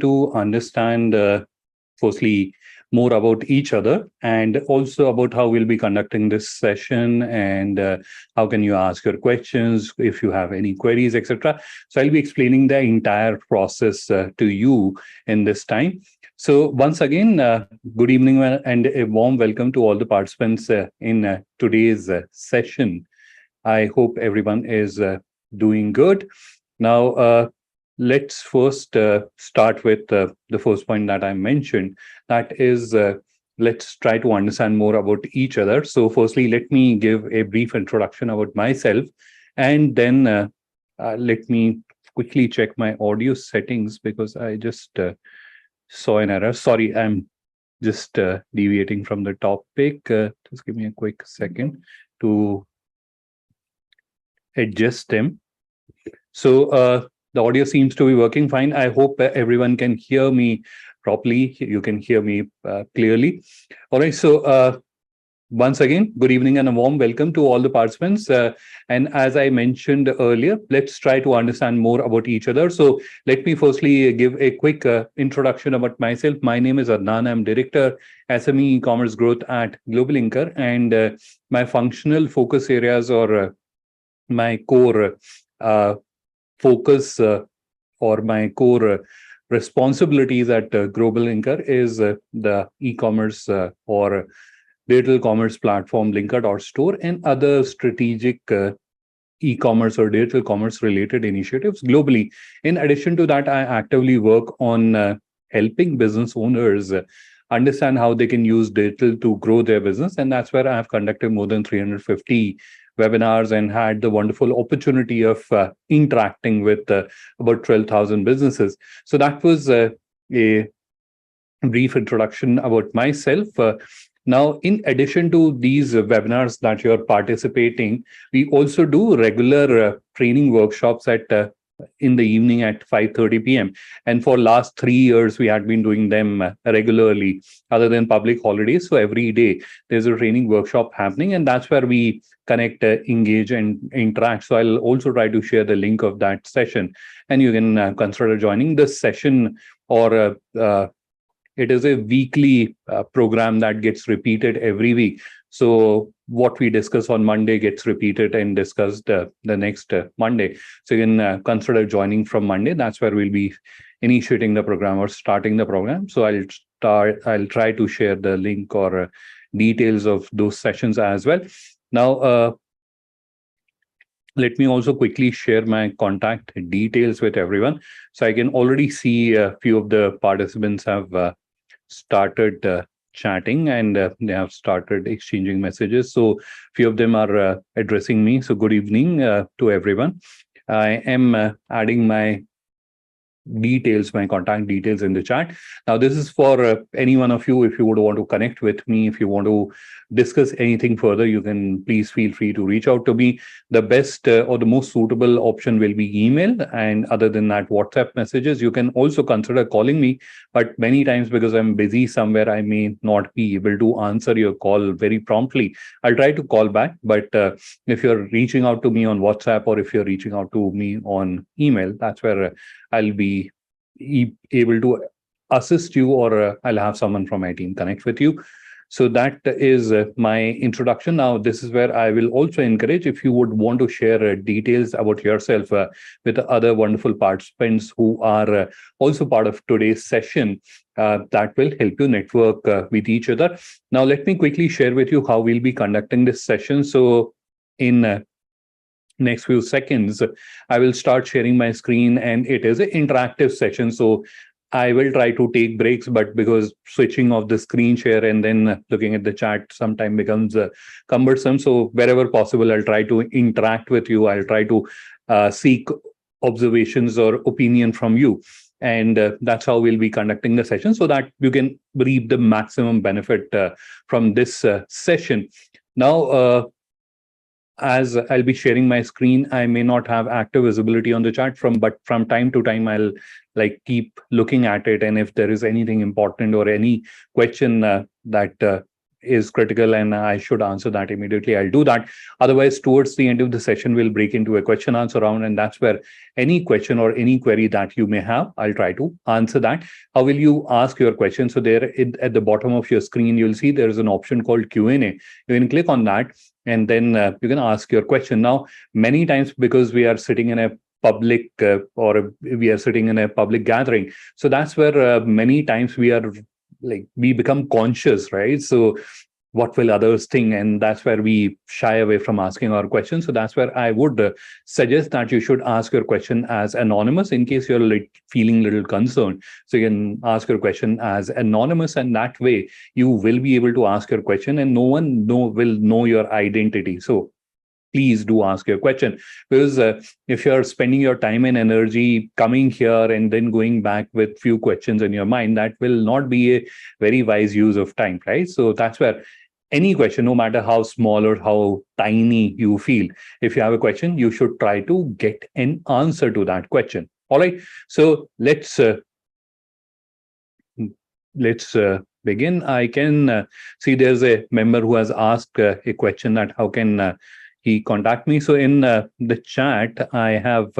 to understand, firstly, more about each other and also about how we'll be conducting this session and how can you ask your questions if you have any queries, etc. So I'll be explaining the entire process to you in this time. So once again, good evening and a warm welcome to all the participants in today's session. I hope everyone is doing good. Now, let's first start with the first point that I mentioned. That is, let's try to understand more about each other. So, firstly, let me give a brief introduction about myself, and then let me quickly check my audio settings because I just saw an error. Sorry, I'm just deviating from the topic. Just give me a quick second to adjust them. So the audio seems to be working fine. I hope everyone can hear me properly. You can hear me clearly. All right. So once again, good evening and a warm welcome to all the participants. And as I mentioned earlier, let's try to understand more about each other. So let me firstly give a quick introduction about myself. My name is Adnan. I'm Director SME E-commerce Growth at Global Inker, and my functional focus areas or my core focus or my core responsibilities at Global Inker is the e-commerce or digital commerce platform Linker.store and other strategic e-commerce or digital commerce related initiatives globally. In addition to that, I actively work on helping business owners understand how they can use digital to grow their business. And that's where I have conducted more than 350 webinars and had the wonderful opportunity of interacting with about 12,000 businesses. So that was a brief introduction about myself. Now, in addition to these webinars that you're participating, we also do regular training workshops at in the evening at 5:30 p.m. And for last 3 years, we had been doing them regularly, other than public holidays. So every day there's a training workshop happening, and that's where we connect, engage, and interact. So I'll also try to share the link of that session, and you can consider joining this session. Or it is a weekly program that gets repeated every week. So what we discuss on Monday gets repeated and discussed the next Monday. So you can consider joining from Monday. That's where we'll be initiating the program or starting the program. So I'll try to share the link or details of those sessions as well. Now, let me also quickly share my contact details with everyone. So I can already see a few of the participants have started chatting and they have started exchanging messages. So few of them are addressing me. So good evening to everyone. I am adding my details, my contact details in the chat. Now, this is for any one of you. If you would want to connect with me, if you want to discuss anything further, you can please feel free to reach out to me. The best or the most suitable option will be email. And other than that, WhatsApp messages. You can also consider calling me. But many times, because I'm busy somewhere, I may not be able to answer your call very promptly. I'll try to call back. But if you're reaching out to me on WhatsApp or if you're reaching out to me on email, that's where I'll be able to assist you, or I'll have someone from my team connect with you. So that is my introduction. Now, this is where I will also encourage, if you would want to share details about yourself with other wonderful participants who are also part of today's session, that will help you network with each other. Now, let me quickly share with you how we'll be conducting this session. So in next few seconds, I will start sharing my screen, and it is an interactive session. So I will try to take breaks, but because switching off the screen share and then looking at the chat sometimes becomes cumbersome. So wherever possible, I'll try to interact with you. I'll try to seek observations or opinion from you. And that's how we'll be conducting the session so that you can reap the maximum benefit from this session. Now, as I'll be sharing my screen, I may not have active visibility on the chat but from time to time, I'll keep looking at it. And if there is anything important or any question that is critical and I should answer that immediately, I'll do that. Otherwise, towards the end of the session, we'll break into a question answer round, and that's where any question or any query that you may have, I'll try to answer that. How will you ask your question? So there at the bottom of your screen, you'll see there is an option called Q&A. You can click on that, and then you can ask your question. Now, many times, because we are sitting in a public or we are sitting in a public gathering, so that's where many times we are like we become conscious, right? So what will others think, and that's where we shy away from asking our questions. So that's where I would suggest that you should ask your question as anonymous, in case you're feeling a little concerned. So you can ask your question as anonymous, and that way you will be able to ask your question and no one will know your identity. So please do ask your question, because if you're spending your time and energy coming here and then going back with few questions in your mind, that will not be a very wise use of time, right? So that's where any question, no matter how small or how tiny you feel, if you have a question, you should try to get an answer to that question. All right. So let's begin. I can see there's a member who has asked a question that how can he contact me. So in the chat, I have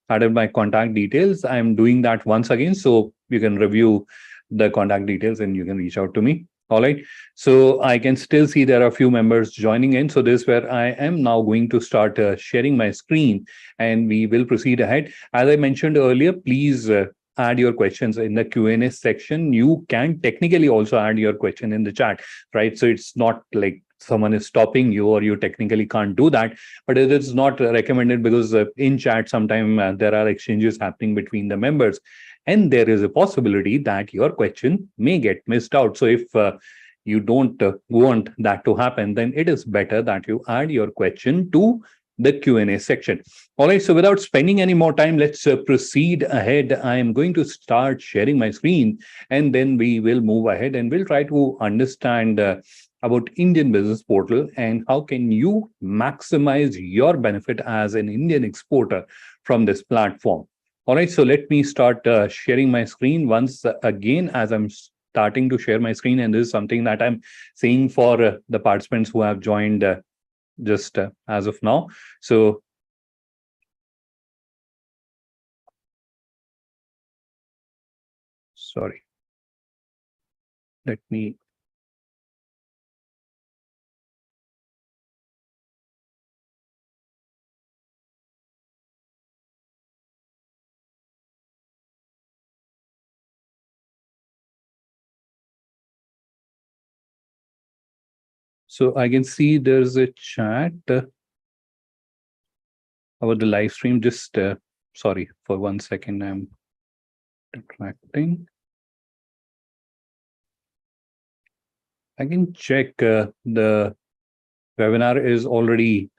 added my contact details. I'm doing that once again, so you can review the contact details and you can reach out to me. All right. So I can still see there are a few members joining in. So this is where I am now going to start sharing my screen, and we will proceed ahead. As I mentioned earlier, please add your questions in the Q&A section. You can technically also add your question in the chat, right? So it's not like someone is stopping you or you technically can't do that, but it is not recommended, because in chat sometimes there are exchanges happening between the members, and there is a possibility that your question may get missed out. So if you don't want that to happen, then it is better that you add your question to the Q&A section. All right, so without spending any more time, let's proceed ahead. I am going to start sharing my screen, and then we will move ahead and we'll try to understand about Indian Business Portal and how can you maximize your benefit as an Indian exporter from this platform. All right, so let me start sharing my screen once again, as I'm starting to share my screen. And this is something that I'm saying for the participants who have joined just as of now. So sorry, let me. So I can see there's a chat about the live stream. Just sorry for 1 second, I'm retracting. I can check the webinar is already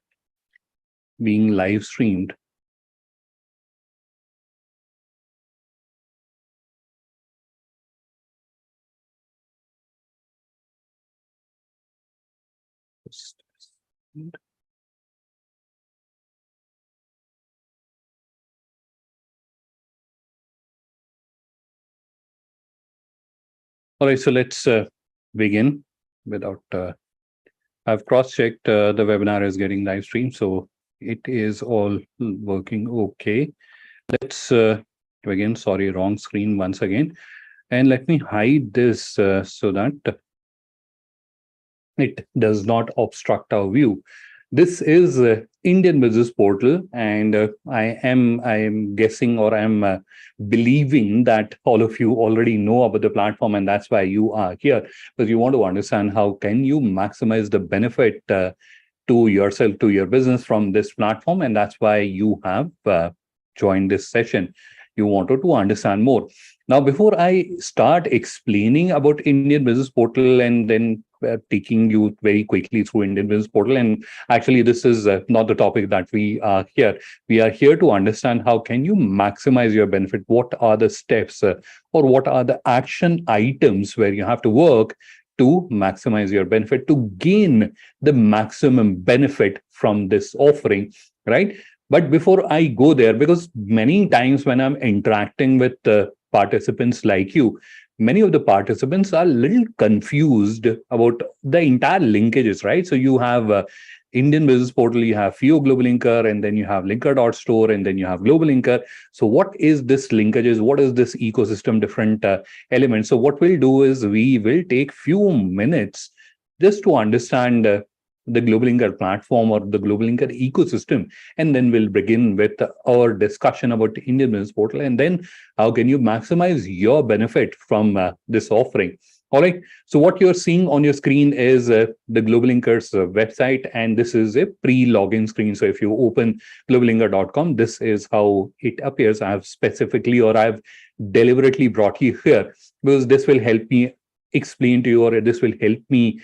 being live streamed. All right, so let's begin without. I've cross-checked the webinar is getting live streamed, so it is all working okay. Let's begin. Sorry, wrong screen once again. And let me hide this so that it does not obstruct our view. This is Indian Business Portal, and I am guessing, or I'm believing that all of you already know about the platform, and that's why you are here, because you want to understand how can you maximize the benefit to yourself, to your business from this platform, and that's why you have joined this session. You wanted to understand more. Now, before I start explaining about Indian Business Portal and then taking you very quickly through Indian Business Portal, and actually this is not the topic that we are here. We are here to understand how can you maximize your benefit. What are the steps or what are the action items where you have to work to maximize your benefit, to gain the maximum benefit from this offering, right? But before I go there, because many times when I'm interacting with participants like you, many of the participants are a little confused about the entire linkages, right? So you have Indian Business Portal, you have FIO Global Linker, and then you have Linker.store, and then you have Global Linker. So what is this linkages? What is this ecosystem, different elements? So what we'll do is we will take few minutes just to understand the Global Linker platform or the Global Linker ecosystem, and then we'll begin with our discussion about the Indian Business Portal, and then how can you maximize your benefit from this offering. All right. So what you're seeing on your screen is the Global Linker's website, and this is a pre-login screen. So if you open globalinker.com, this is how it appears. I have specifically, or I've deliberately brought you here because this will help me explain to you, or this will help me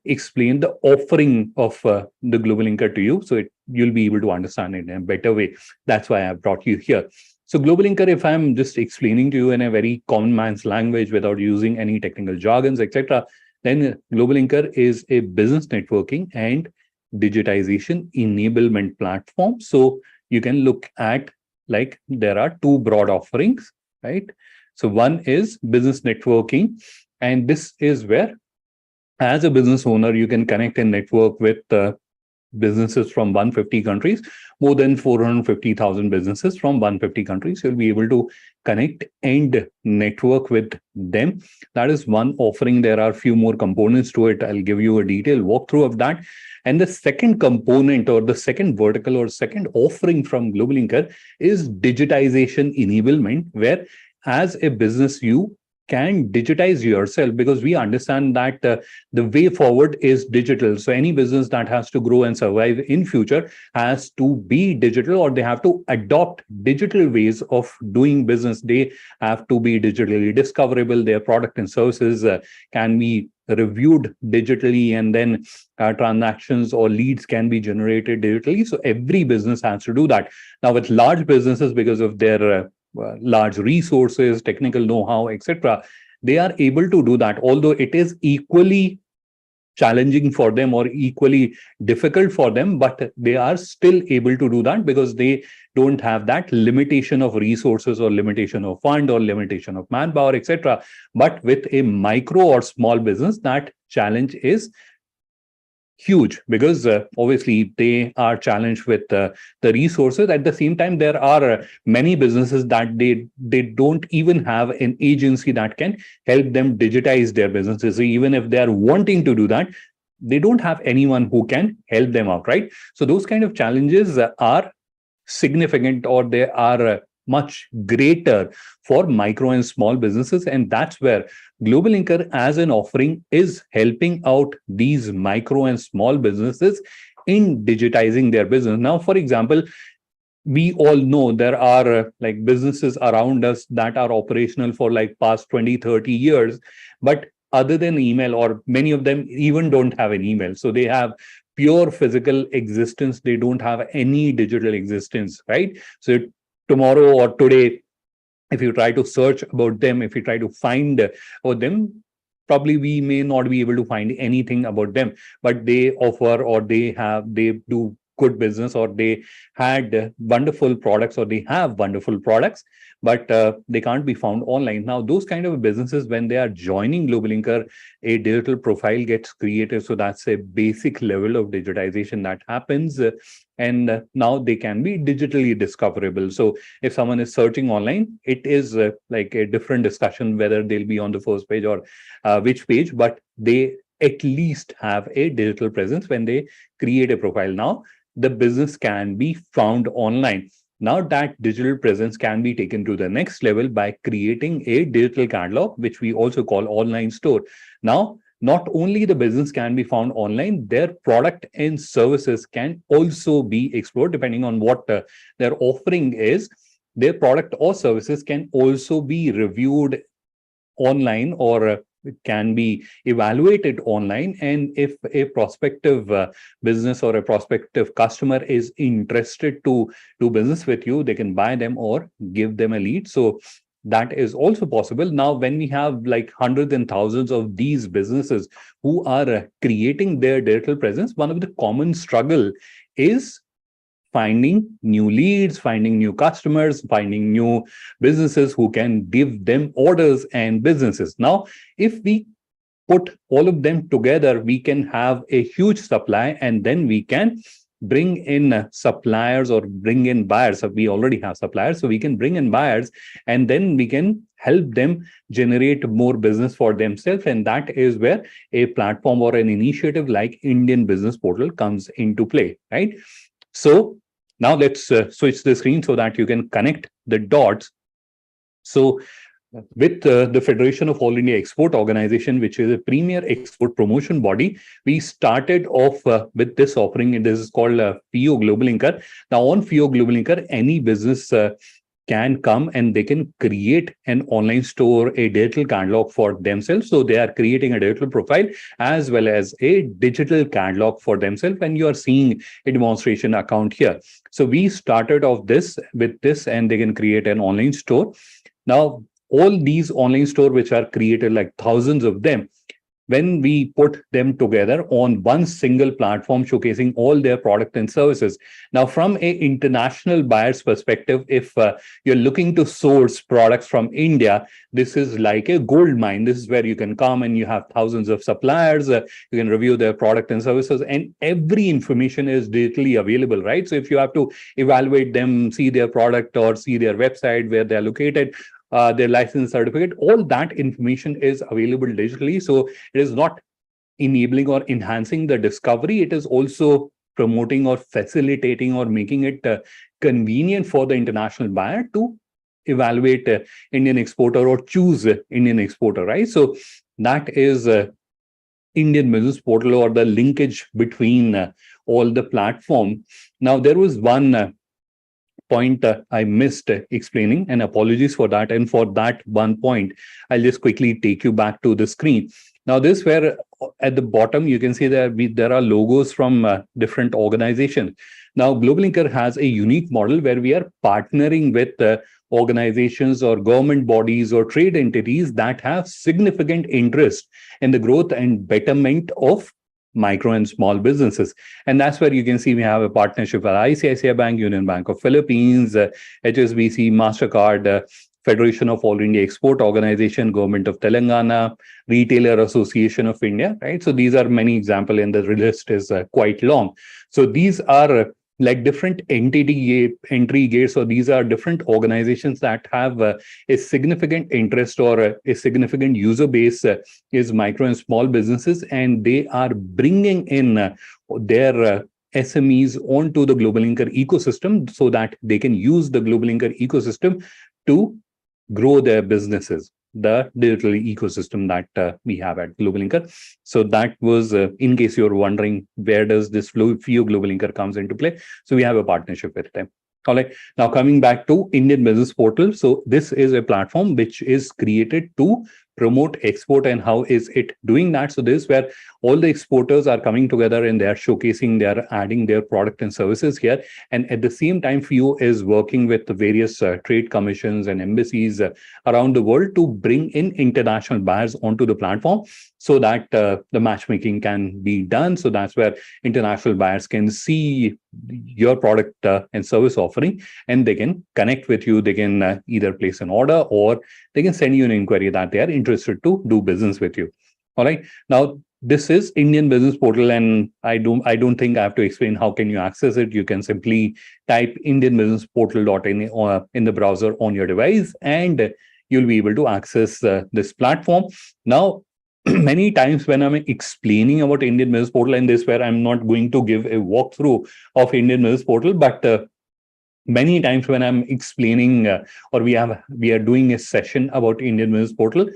explain the offering of the Global Linker to you, so you'll be able to understand it in a better way. That's why I've brought you here. So Global Linker, if I'm just explaining to you in a very common man's language without using any technical jargons, etc., then Global Linker is a business networking and digitization enablement platform. So you can look at, like, there are two broad offerings, right? So one is business networking, and this is where, as a business owner, you can connect and network with businesses from 150 countries, more than 450,000 businesses from 150 countries. You'll be able to connect and network with them. That is one offering. There are a few more components to it. I'll give you a detailed walkthrough of that. And the second component, or the second vertical, or second offering from Global Linker is digitization enablement, where as a business, you can digitize yourself, because we understand that the way forward is digital. So any business that has to grow and survive in future has to be digital, or they have to adopt digital ways of doing business. They have to be digitally discoverable. Their product and services can be reviewed digitally, and then transactions or leads can be generated digitally. So every business has to do that. Now, with large businesses, because of their large resources, technical know-how, etc., they are able to do that, although it is equally challenging for them or equally difficult for them, but they are still able to do that because they don't have that limitation of resources or limitation of fund or limitation of manpower, etc. But with a micro or small business, that challenge is huge, because obviously they are challenged with the resources. At the same time, there are many businesses that they don't even have an agency that can help them digitize their businesses. So even if they are wanting to do that, they don't have anyone who can help them out, right? So those kind of challenges are significant, or they are much greater for micro and small businesses. And that's where Global Linker as an offering is helping out these micro and small businesses in digitizing their business. Now, for example, we all know there are like businesses around us that are operational for like past 20, 30 years. But other than email, or many of them even don't have an email. So they have pure physical existence. They don't have any digital existence, right? So tomorrow or today, if you try to search about them, if you try to find about them, probably we may not be able to find anything about them. But they offer, or they do good business, or they had wonderful products, or they have wonderful products, but they can't be found online. Now, those kind of businesses, when they are joining Global Linker, a digital profile gets created. So that's a basic level of digitization that happens. And now they can be digitally discoverable. So if someone is searching online, it is like a different discussion whether they'll be on the first page or which page, but they at least have a digital presence when they create a profile. Now, the business can be found online. Now that digital presence can be taken to the next level by creating a digital catalog, which we also call online store. Now, not only the business can be found online, their product and services can also be explored depending on what their offering is. Their product or services can also be reviewed online, or can be evaluated online. And if a prospective business or a prospective customer is interested to do business with you, they can buy them or give them a lead. So that is also possible. Now, when we have like hundreds and thousands of these businesses who are creating their digital presence, one of the common struggle is finding new leads, finding new customers, finding new businesses who can give them orders and businesses. Now, if we put all of them together, we can have a huge supply, and then we can bring in suppliers or bring in buyers. So we already have suppliers, so we can bring in buyers, and then we can help them generate more business for themselves. And that is where a platform or an initiative like Indian Business Portal comes into play, right? So now let's switch the screen so that you can connect the dots. So with the Federation of All India Export Organization, which is a premier export promotion body, we started off with this offering. And this is called FIO Global Linker. Now, on FIO Global Linker, any business can come and they can create an online store, a digital catalog for themselves. So they are creating a digital profile as well as a digital catalog for themselves. And you are seeing a demonstration account here. So we started off this with this, and they can create an online store. Now, all these online store which are created, like thousands of them, when we put them together on one single platform showcasing all their product and services. Now, from a international buyer's perspective, if you're looking to source products from India, this is like a gold mine. This is where you can come and you have thousands of suppliers. You can review their product and services, and every information is digitally available, right? So if you have to evaluate them, see their product or see their website where they're located, their license certificate, all that information is available digitally. So it is not enabling or enhancing the discovery, it is also promoting or facilitating or making it convenient for the international buyer to evaluate Indian exporter or choose Indian exporter, right? So that is Indian Business Portal, or the linkage between all the platform. Now, there was one point I missed explaining, and apologies for that. And for that one point, I'll just quickly take you back to the screen. Now, this where at the bottom, you can see there are logos from different organizations. Now, Global Linker has a unique model where we are partnering with organizations or government bodies or trade entities that have significant interest in the growth and betterment of micro and small businesses. And that's where you can see we have a partnership with ICICI Bank, Union Bank of Philippines, HSBC, MasterCard, Federation of All India Export Organization, Government of Telangana, Retailer Association of India, right? So these are many examples, and the list is quite long. So these are like different entry gates, or these are different organizations that have a significant interest or a significant user base is micro and small businesses, and they are bringing in their SMEs onto the Global Linker ecosystem so that they can use the Global Linker ecosystem to grow their businesses, the digital ecosystem that we have at Global Linker. So that was, in case you're wondering, where does this FIO Global Linker comes into play? So we have a partnership with them. All right. Now, coming back to Indian Business Portal. So this is a platform which is created to promote export. And how is it doing that? So this is where all the exporters are coming together and they are showcasing, they are adding their product and services here. And at the same time, FIO is working with the various trade commissions and embassies around the world to bring in international buyers onto the platform so that the matchmaking can be done. So that's where international buyers can see your product and service offering, and they can connect with you. They can either place an order or they can send you an inquiry that they are interested to do business with you. All right. Now, this is Indian Business Portal, and I don't think I have to explain how can you access it. You can simply type indianbusinessportal.in in the browser on your device, and you'll be able to access this platform. Now, many times when I'm explaining about Indian Business Portal, and this where I'm not going to give a walkthrough of Indian Business Portal, but many times when I'm explaining or we are doing a session about Indian Business Portal,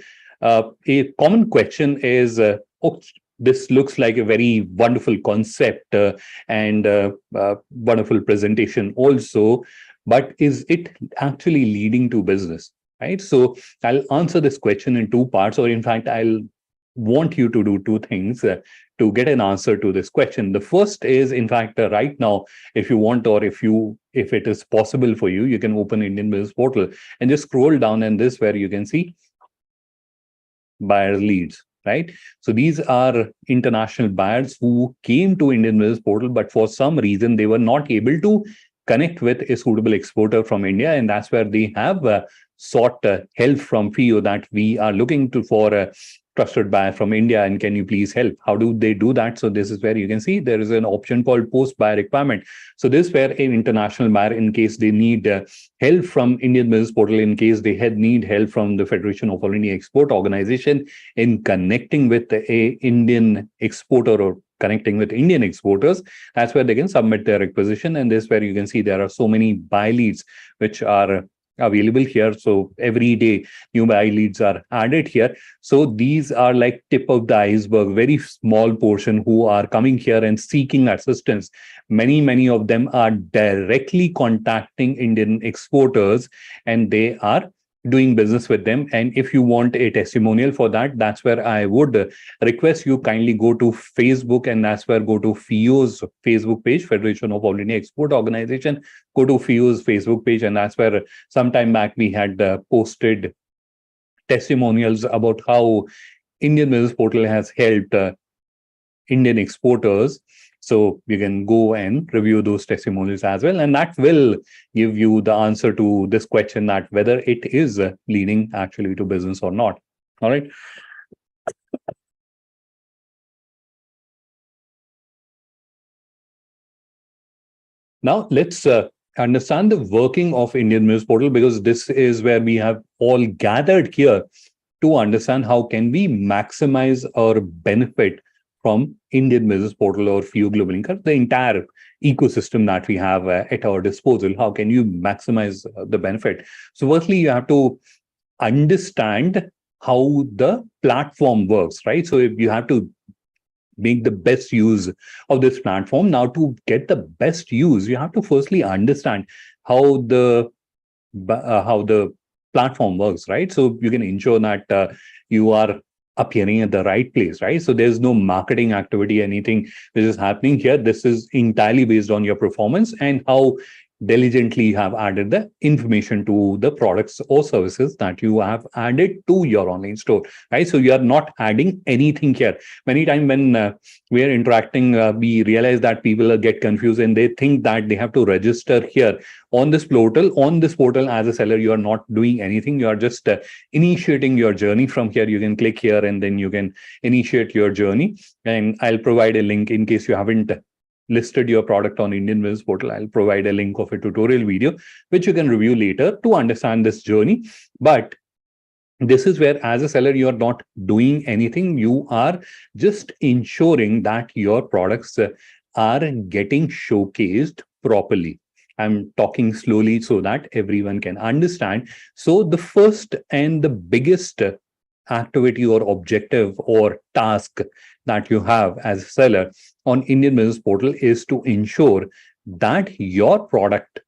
a common question is, oh, this looks like a very wonderful concept and wonderful presentation also, but is it actually leading to business, right? So I'll answer this question in two parts, or in fact, I'll want you to do two things to get an answer to this question. The first is, in fact, right now, if you want, or if it is possible for you, you can open Indian Business Portal and just scroll down, and this where you can see buyer leads, right? So these are international buyers who came to Indian Business Portal, but for some reason they were not able to connect with a suitable exporter from India, and that's where they have sought help from FIO that we are looking to for a trusted buyer from India, and can you please help? How do they do that? So this is where you can see there is an option called post buyer requirement. So this is where an international buyer, in case they need help from Indian Business Portal, in case they need help from the Federation of All India Export Organization in connecting with a Indian exporter or connecting with Indian exporters, that's where they can submit their requisition. And this is where you can see there are so many buy leads which are available here. So every day new buy leads are added here. So these are like tip of the iceberg, very small portion who are coming here and seeking assistance. Many of them are directly contacting Indian exporters, and they are doing business with them. And if you want a testimonial for that, that's where I would request you kindly go to Facebook, and that's where go to FIO's Facebook page, Federation of All India Export Organization. Go to FIO's Facebook page, and that's where sometime back we had posted testimonials about how Indian Business Portal has helped Indian exporters. So you can go and review those testimonials as well. And that will give you the answer to this question, that whether it is leading actually to business or not. All right. Now let's understand the working of Indian Business Portal, because this is where we have all gathered here to understand how can we maximize our benefit from Indian Business Portal or FIO Global Link, the entire ecosystem that we have at our disposal. How can you maximize the benefit? So firstly, you have to understand how the platform works, right? So if you have to make the best use of this platform. Now, to get the best use, you have to firstly understand how the platform works, right? So you can ensure that you are appearing at the right place, right? So there's no marketing activity, anything which is happening here. This is entirely based on your performance and how diligently you have added the information to the products or services that you have added to your online store, right? So you are not adding anything here. Many times when we are interacting, we realize that people get confused and they think that they have to register here on this portal. On this portal, as a seller, you are not doing anything. You are just initiating your journey from here. You can click here and then you can initiate your journey. And I'll provide a link in case you haven't listed your product on Indian Business Portal. I'll provide a link of a tutorial video, which you can review later to understand this journey. But this is where, as a seller, you are not doing anything. You are just ensuring that your products are getting showcased properly. I'm talking slowly so that everyone can understand. So the first and the biggest activity or objective or task that you have as a seller on Indian Business Portal is to ensure that your product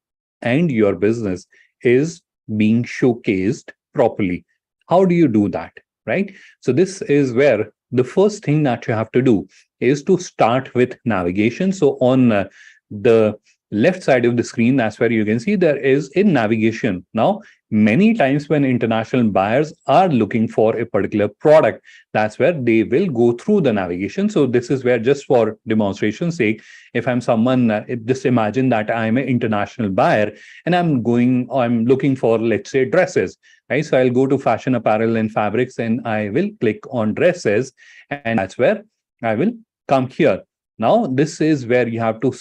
and your business is being showcased properly. How do you do that, right? So this is where the first thing that you have to do is to start with navigation. So on the left side of the screen, that's where you can see there is a navigation. Now, many times when international buyers are looking for a particular product, that's where they will go through the navigation. So this is where, just for demonstration's sake, if I'm someone, just imagine that I'm an international buyer and I'm looking for, let's say, dresses, right? So I'll go to fashion apparel and fabrics and I will click on dresses, and that's where I will come here. Now, this is where you have to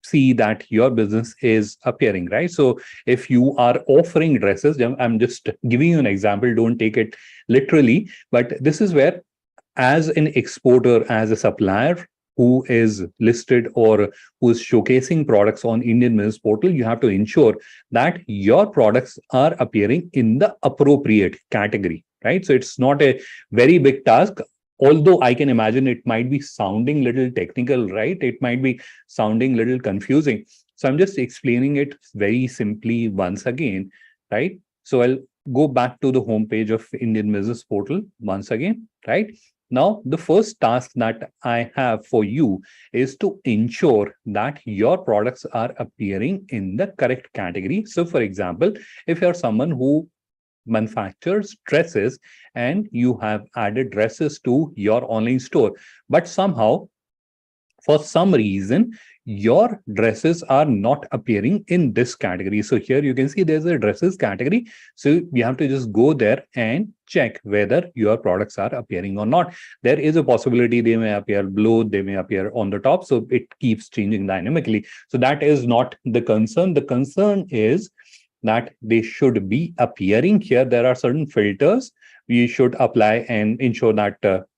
see that your business is appearing, right? So if you are offering dresses, I'm just giving you an example, don't take it literally, but this is where, as an exporter, as a supplier who is listed or who is showcasing products on Indian Business Portal, you have to ensure that your products are appearing in the appropriate category, right? So it's not a very big task. Although I can imagine it might be sounding little technical, right? It might be sounding little confusing. So I'm just explaining it very simply once again, right? So I'll go back to the homepage of Indian Business Portal once again, right? Now, the first task that I have for you is to ensure that your products are appearing in the correct category. So for example, if you're someone who manufactures dresses and you have added dresses to your online store, but somehow for some reason your dresses are not appearing in this category. So here you can see there's a dresses category. So you have to just go there and check whether your products are appearing or not. There is a possibility they may appear below, they may appear on the top. So it keeps changing dynamically. So that is not the concern. The concern is that they should be appearing here. There are certain filters you should apply and ensure that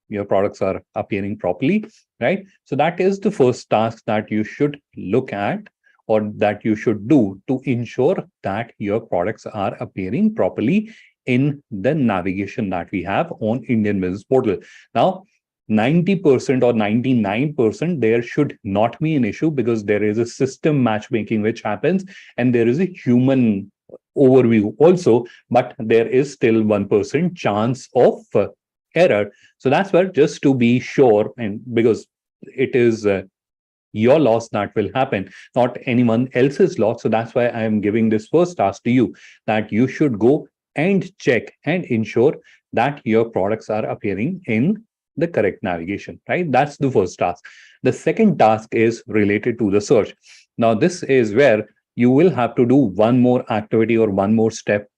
your products are appearing properly, right? So that is the first task that you should look at, or that you should do to ensure that your products are appearing properly in the navigation that we have on Indian Business Portal. Now, 90% or 99%, there should not be an issue because there is a system matchmaking which happens and there is a human overview also, but there is still 1% chance of error. So that's where, just to be sure, and because it is your loss that will happen, not anyone else's loss. So that's why I am giving this first task to you, that you should go and check and ensure that your products are appearing in the correct navigation, right? That's the first task. The second task is related to the search. Now, this is where you will have to do one more activity or one more step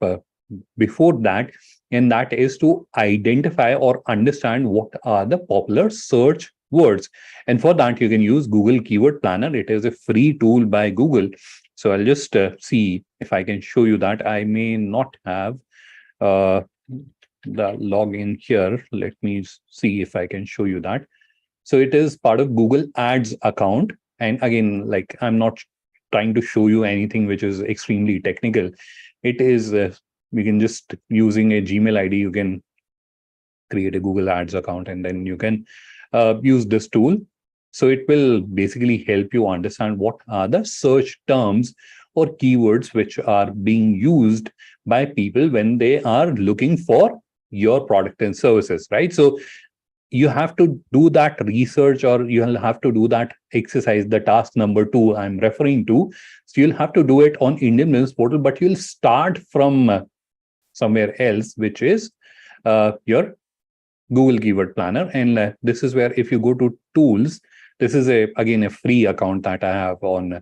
before that, and that is to identify or understand what are the popular search words. And for that, you can use Google Keyword Planner. It is a free tool by Google. So I'll just see if I can show you that. I may not have the login here. Let me see if I can show you that. So it is part of Google Ads account. And again, like, I'm not trying to show you anything which is extremely technical. It is, we can just, using a Gmail ID, you can create a Google Ads account and then you can use this tool. So it will basically help you understand what are the search terms or keywords which are being used by people when they are looking for your product and services, right? So you have to do that research, or you'll have to do that exercise, the task number 2 I'm referring to. So you'll have to do it on Indian Business Portal, but you'll start from somewhere else, which is your Google Keyword Planner. And this is where, if you go to tools, this is again a free account that I have on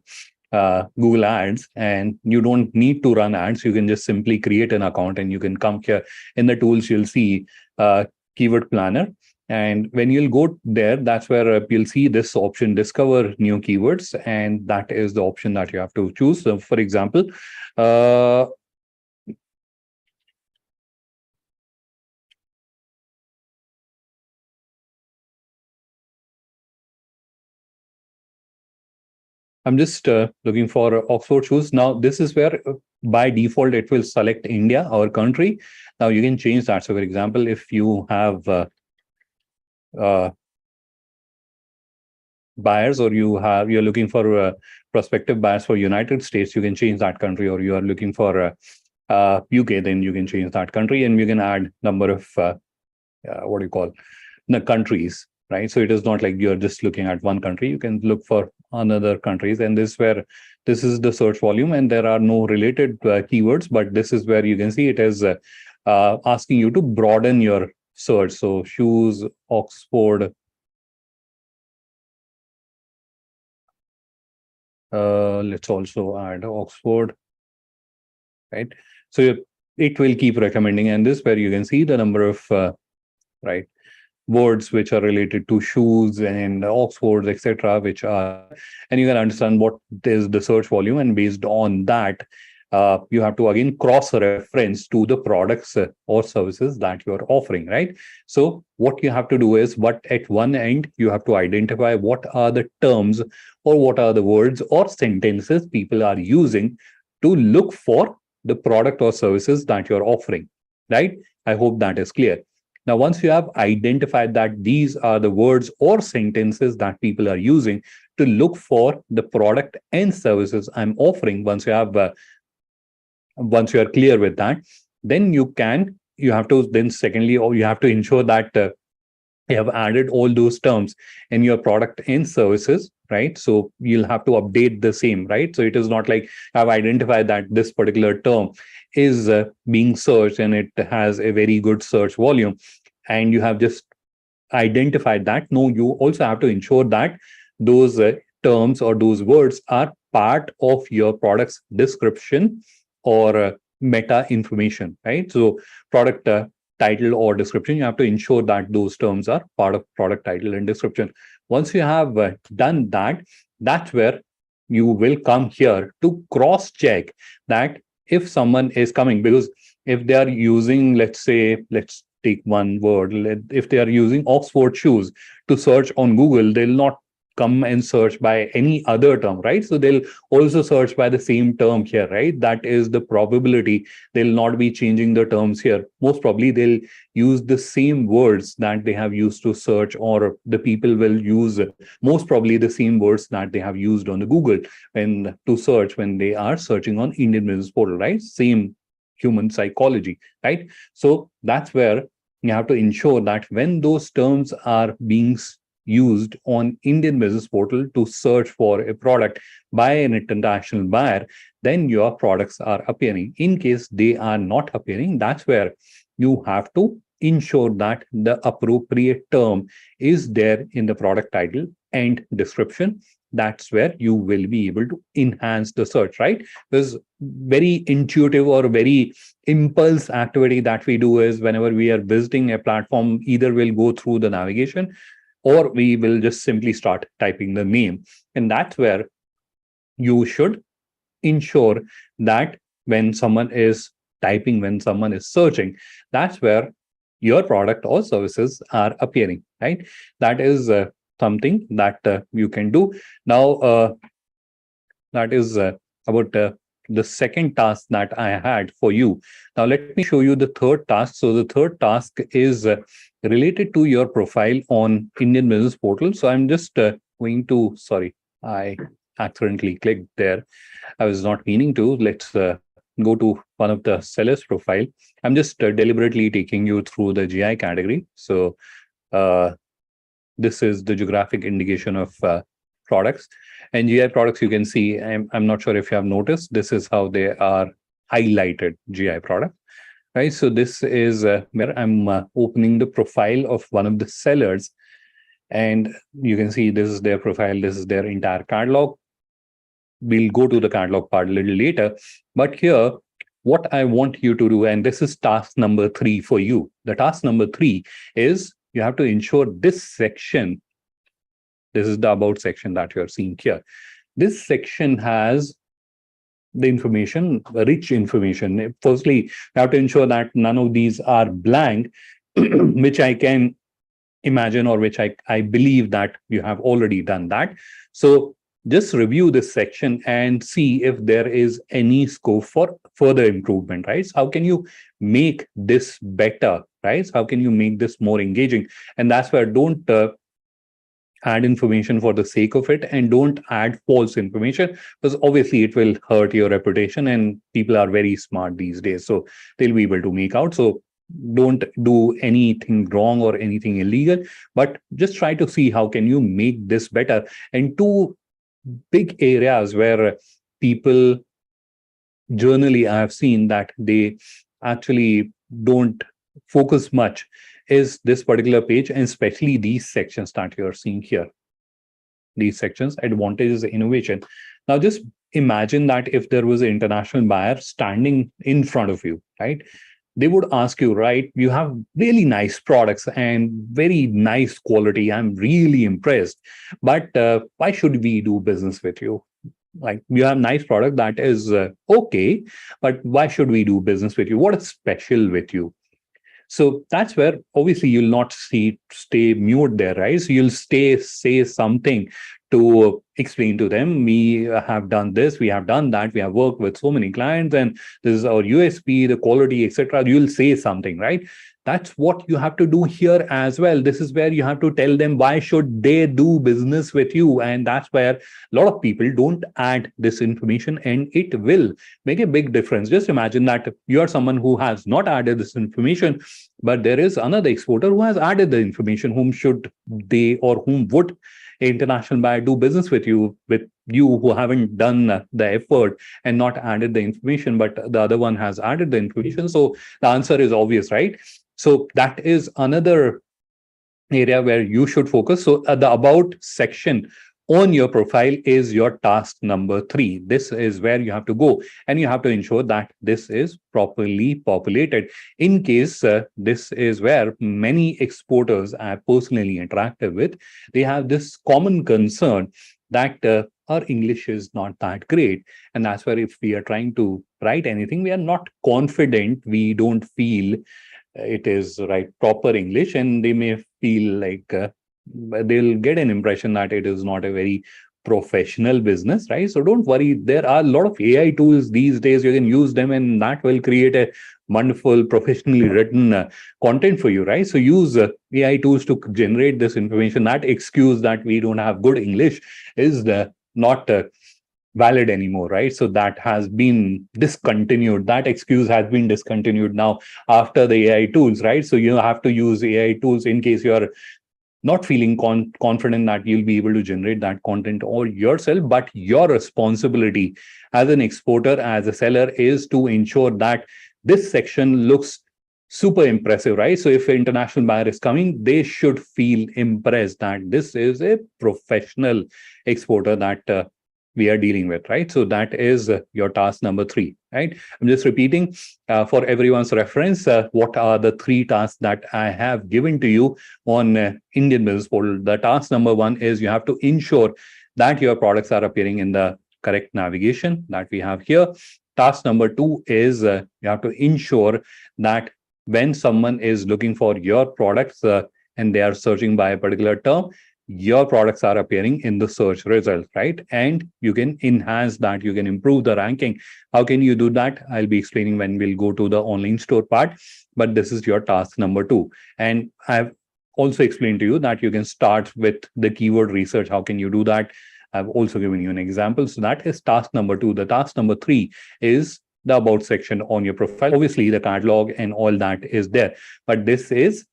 Google Ads, and you don't need to run ads. You can just simply create an account and you can come here in the tools. You'll see Keyword Planner. And when you'll go there, that's where you'll see this option, discover new keywords. And that is the option that you have to choose. So for example, I'm just looking for Oxford shoes. Now, this is where by default, it will select India, our country. Now, you can change that. So for example, if you have buyers, or you're looking for prospective buyers for United States, you can change that country. Or you are looking for UK, then you can change that country, and you can add number of what do you call the countries, right? So it is not like you're just looking at one country. You can look for another countries, and this is the search volume, and there are no related keywords, but this is where you can see it is asking you to broaden your search. So shoes, Oxford. Let's also add Oxford, right? So it will keep recommending, and this where you can see the number of right words which are related to shoes and Oxfords, etc., which are, and you can understand what is the search volume, and based on that, you have to again cross-reference to the products or services that you are offering, right? So what you have to do is, what at one end, you have to identify what are the terms or what are the words or sentences people are using to look for the product or services that you're offering, right? I hope that is clear. Now, once you have identified that these are the words or sentences that people are using to look for the product and services I'm offering, once you are clear with that, then you have to then secondly, or you have to ensure that you have added all those terms in your product and services, right? So you'll have to update the same, right? So it is not like I've identified that this particular term is being searched and it has a very good search volume, and you have just identified that. No, you also have to ensure that those terms or those words are part of your product's description or meta information, right? So product title or description, you have to ensure that those terms are part of product title and description. Once you have done that, that's where you will come here to cross check that if someone is coming, because if they are using, let's say, let's take one word, if they are using Oxford shoes to search on Google, they'll not come and search by any other term, right? So they'll also search by the same term here, right? That is the probability. They'll not be changing the terms here. Most probably they'll use the same words that they have used to search, or the people will use most probably the same words that they have used on the Google when to search when they are searching on Indian business portal, right? Same human psychology, right? So that's where you have to ensure that when those terms are being used on Indian business portal to search for a product by an international buyer, then your products are appearing. In case they are not appearing, that's where you have to ensure that the appropriate term is there in the product title and description. That's where you will be able to enhance the search, right? Because very intuitive or very impulse activity that we do is whenever we are visiting a platform, either we'll go through the navigation or we will just simply start typing the name. And that's where you should ensure that when someone is typing, when someone is searching, that's where your product or services are appearing, right? That is something that you can do. Now, that is about the second task that I had for you. Now, let me show you the third task. So, the third task is related to your profile on Indian Business Portal. So, I'm just going to, sorry, I accidentally clicked there. I was not meaning to. Let's go to one of the seller's profile. I'm just deliberately taking you through the GI category. So, this is the geographic indication of products. And GI products, you can see, I'm not sure if you have noticed, this is how they are highlighted, GI product, right? So this is where I'm opening the profile of one of the sellers. And you can see this is their profile, this is their entire catalog. We'll go to the catalog part a little later. But here, what I want you to do, and this is task number 3 for you. The task number 3 is you have to ensure this section, this is the about section that you're seeing here. This section has the information, rich information. Firstly, you have to ensure that none of these are blank, which I can imagine, or which I believe that you have already done that. So just review this section and see if there is any scope for further improvement, right? So how can you make this better, right? So how can you make this more engaging? And that's where don't add information for the sake of it, and don't add false information, because obviously it will hurt your reputation, and people are very smart these days, so they'll be able to make out. So don't do anything wrong or anything illegal, but just try to see how can you make this better. And two big areas where people generally, I have seen that they actually don't focus much is this particular page, and especially these sections that you're seeing here. These sections, advantages, innovation. Now, just imagine that if there was an international buyer standing in front of you, right? They would ask you, right? You have really nice products and very nice quality. I'm really impressed. But why should we do business with you? Like, you have nice product that is okay, but why should we do business with you? What is special with you? So that's where obviously you'll not stay mute there, right? So you'll say something to explain to them. We have done this, we have done that, we have worked with so many clients, and this is our USP, the quality, etc. You'll say something, right? That's what you have to do here as well. This is where you have to tell them why should they do business with you. And that's where a lot of people don't add this information, and it will make a big difference. Just imagine that you are someone who has not added this information, but there is another exporter who has added the information. Whom should they, or whom would international buyer do business with you who haven't done the effort and not added the information, but the other one has added the information? So the answer is obvious, right? So that is another area where you should focus. So the about section on your profile is your task number 3. This is where you have to go, and you have to ensure that this is properly populated. In case this is where many exporters I personally interacted with, they have this common concern that our English is not that great. And that's where if we are trying to write anything, we are not confident, we don't feel it is right proper English, and they may feel like they'll get an impression that it is not a very professional business, right? So don't worry. There are a lot of AI tools these days. You can use them, and that will create a wonderful, professionally written content for you, right? So use AI tools to generate this information. That excuse that we don't have good English is not valid anymore, right? So that has been discontinued. That excuse has been discontinued now after the AI tools, right? So you have to use AI tools in case you're not feeling confident that you'll be able to generate that content all yourself. But your responsibility as an exporter, as a seller, is to ensure that this section looks super impressive, right? So if an international buyer is coming, they should feel impressed that this is a professional exporter that we are dealing with, right? So that is your task number 3, right? I'm just repeating for everyone's reference what are the 3 tasks that I have given to you on Indian Business Portal. The task number 1 is you have to ensure that your products are appearing in the correct navigation that we have here. Task number 2 is you have to ensure that when someone is looking for your products and they are searching by a particular term, your products are appearing in the search results, right? And you can enhance that, you can improve the ranking. How can you do that? I'll be explaining when we'll go to the online store part, but this is your task number 2. And I've also explained to you that you can start with the keyword research. How can you do that? I've also given you an example. So that is task number 2. The task number 3 is the about section on your profile. Obviously, the catalog and all that is there, but this is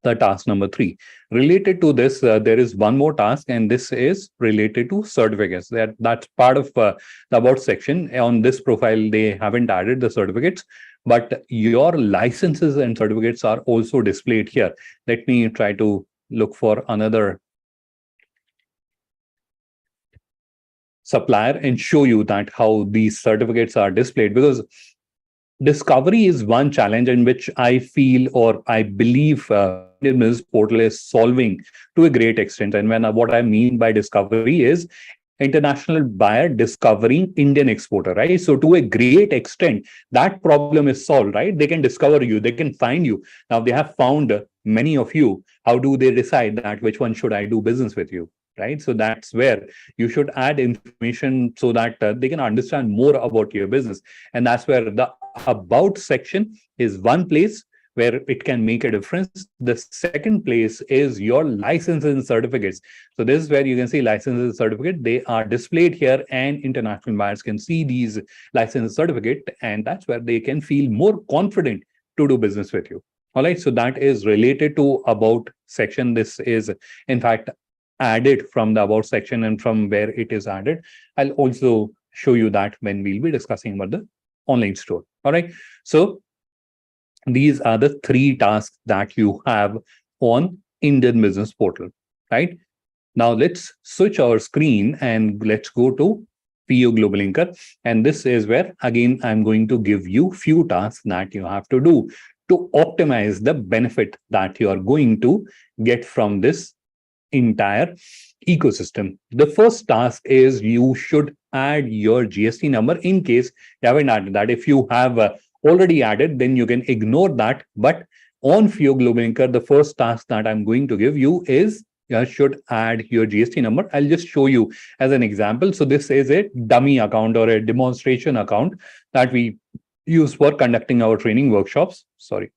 the task number 3. Related to this, there is one more task, and this is related to certificates. That's part of the about section. On this profile, they haven't added the certificates, but your licenses and certificates are also displayed here. Let me try to look for another supplier and show you that how these certificates are displayed, because discovery is one challenge in which I feel or I believe Indian Business Portal is solving to a great extent. And what I mean by discovery is international buyer discovering Indian exporter, right? So to a great extent, that problem is solved, right? They can discover you, they can find you. Now they have found many of you. How do they decide that which one should I do business with you? Right. So that's where you should add information so that they can understand more about your business. And that's where the about section is one place where it can make a difference. The second place is your licenses and certificates. So this is where you can see licenses and certificate. They are displayed here, and international buyers can see these license certificate, and that's where they can feel more confident to do business with you. All right. So that is related to about section. This is, in fact, added from the about section, and from where it is added, I'll also show you that when we'll be discussing about the online store. All right. So these are the 3 tasks that you have on Indian Business Portal, right? Now let's switch our screen and let's go to PO Global Linker. And this is where, again, I'm going to give you few tasks that you have to do to optimize the benefit that you are going to get from this entire ecosystem. The first task is you should add your GST number in case you haven't added that. If you have already added, then you can ignore that. But on FIO Global Linker, the first task that I'm going to give you is you should add your GST number. I'll just show you as an example. So this is a dummy account or a demonstration account that we use for conducting our training workshops. Sorry.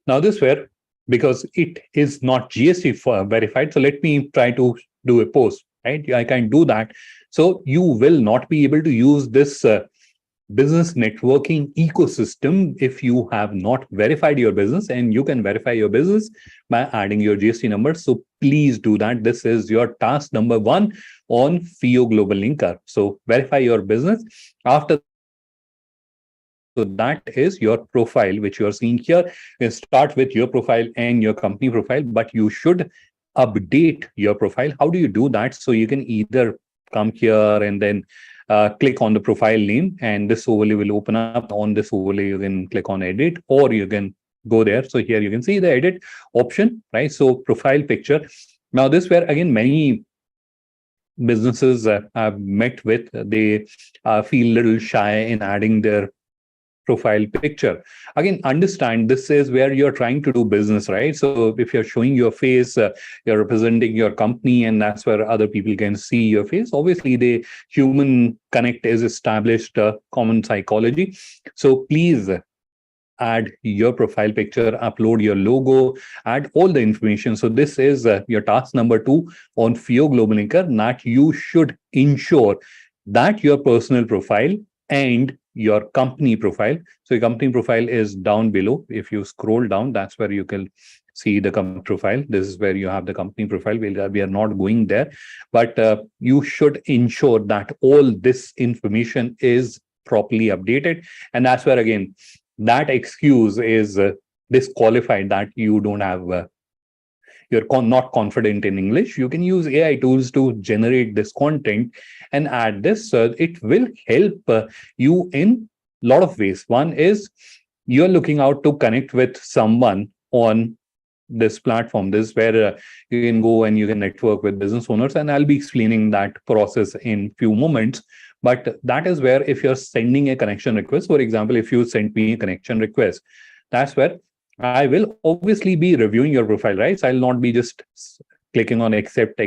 Now this where, because it is not GST verified, so let me try to do a post, right? I can do that. So you will not be able to use this business networking ecosystem if you have not verified your business, and you can verify your business by adding your GST number. So please do that. This is your task number 1 on FIO Global Linker. So verify your business. After So that is your profile, which you are seeing here. You start with your profile and your company profile, but you should update your profile. How do you do that? So you can either come here and then click on the profile name, and this overlay will open up. On this overlay, you can click on edit, or you can go there. So here you can see the edit option, right? So profile picture. Now this where again many businesses I've met with, they feel little shy in adding their profile picture. Again, understand this is where you're trying to do business, right? So if you're showing your face, you're representing your company, and that's where other people can see your face. Obviously, the human connect is established common psychology. So please add your profile picture, upload your logo, add all the information. So this is your task number 2 on FIO Global Linker, that you should ensure that your personal profile and your company profile. So your company profile is down below. If you scroll down, that's where you can see the company profile. This is where you have the company profile. We are not going there, but you should ensure that all this information is properly updated. And that's where again, that excuse is disqualified, that you don't have you're not confident in English. You can use AI tools to generate this content and add this. It will help you in a lot of ways. One is you're looking out to connect with someone on this platform. This is where you can go and you can network with business owners, and I'll be explaining that process in few moments. But that is where if you're sending a connection request, for example, if you send me a connection request, that's where I will obviously be reviewing your profile, right? So I'll not be just clicking on accept,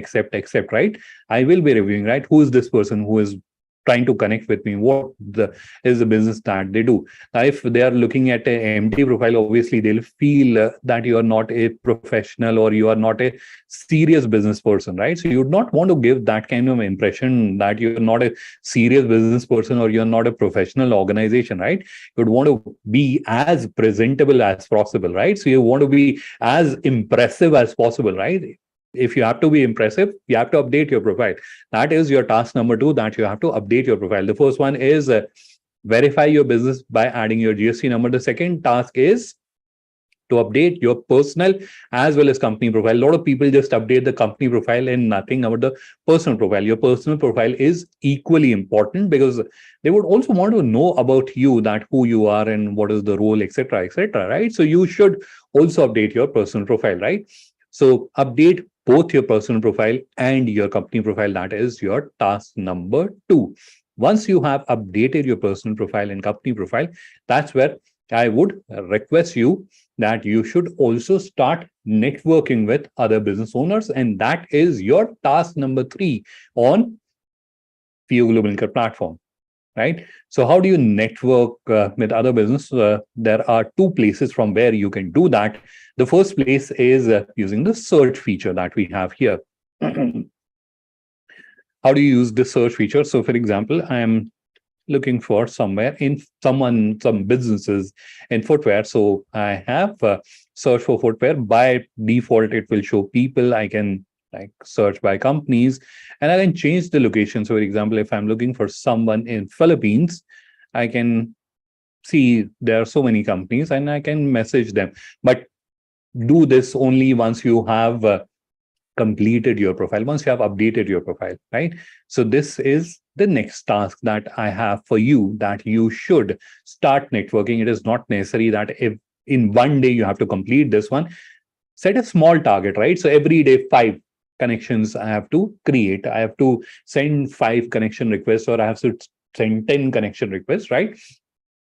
right? I will be reviewing, right? Who is this person who is trying to connect with me? What is the business that they do? Now, if they are looking at an empty profile, obviously they'll feel that you are not a professional or you are not a serious business person, right? So you would not want to give that kind of impression that you're not a serious business person or you're not a professional organization, right? You would want to be as presentable as possible, right? So you want to be as impressive as possible, right? If you have to be impressive, you have to update your profile. That is your task number 2, that you have to update your profile. The first one is verify your business by adding your GST number. The second task is to update your personal as well as company profile. A lot of people just update the company profile and nothing about the personal profile. Your personal profile is equally important because they would also want to know about you, that who you are and what is the role, etc., right? So you should also update your personal profile, right? So update both your personal profile and your company profile. That is your task number 2. Once you have updated your personal profile and company profile, that's where I would request you that you should also start networking with other business owners. And that is your task number 3 on FIO Global Linker platform, right? So how do you network with other business? There are 2 places from where you can do that. The first place is using the search feature that we have here. How do you use the search feature? So for example, I am looking for somewhere in some businesses in footwear. So I have search for footwear. By default, it will show people. I can like search by companies, and I can change the location. So for example, if I'm looking for someone in Philippines, I can see there are so many companies and I can message them. But do this only once you have completed your profile, once you have updated your profile, right? So this is the next task that I have for you, that you should start networking. It is not necessary that if in one day you have to complete this one. Set a small target, right? So every day 5 connections I have to create. I have to send 5 connection requests, or I have to send 10 connection requests, right?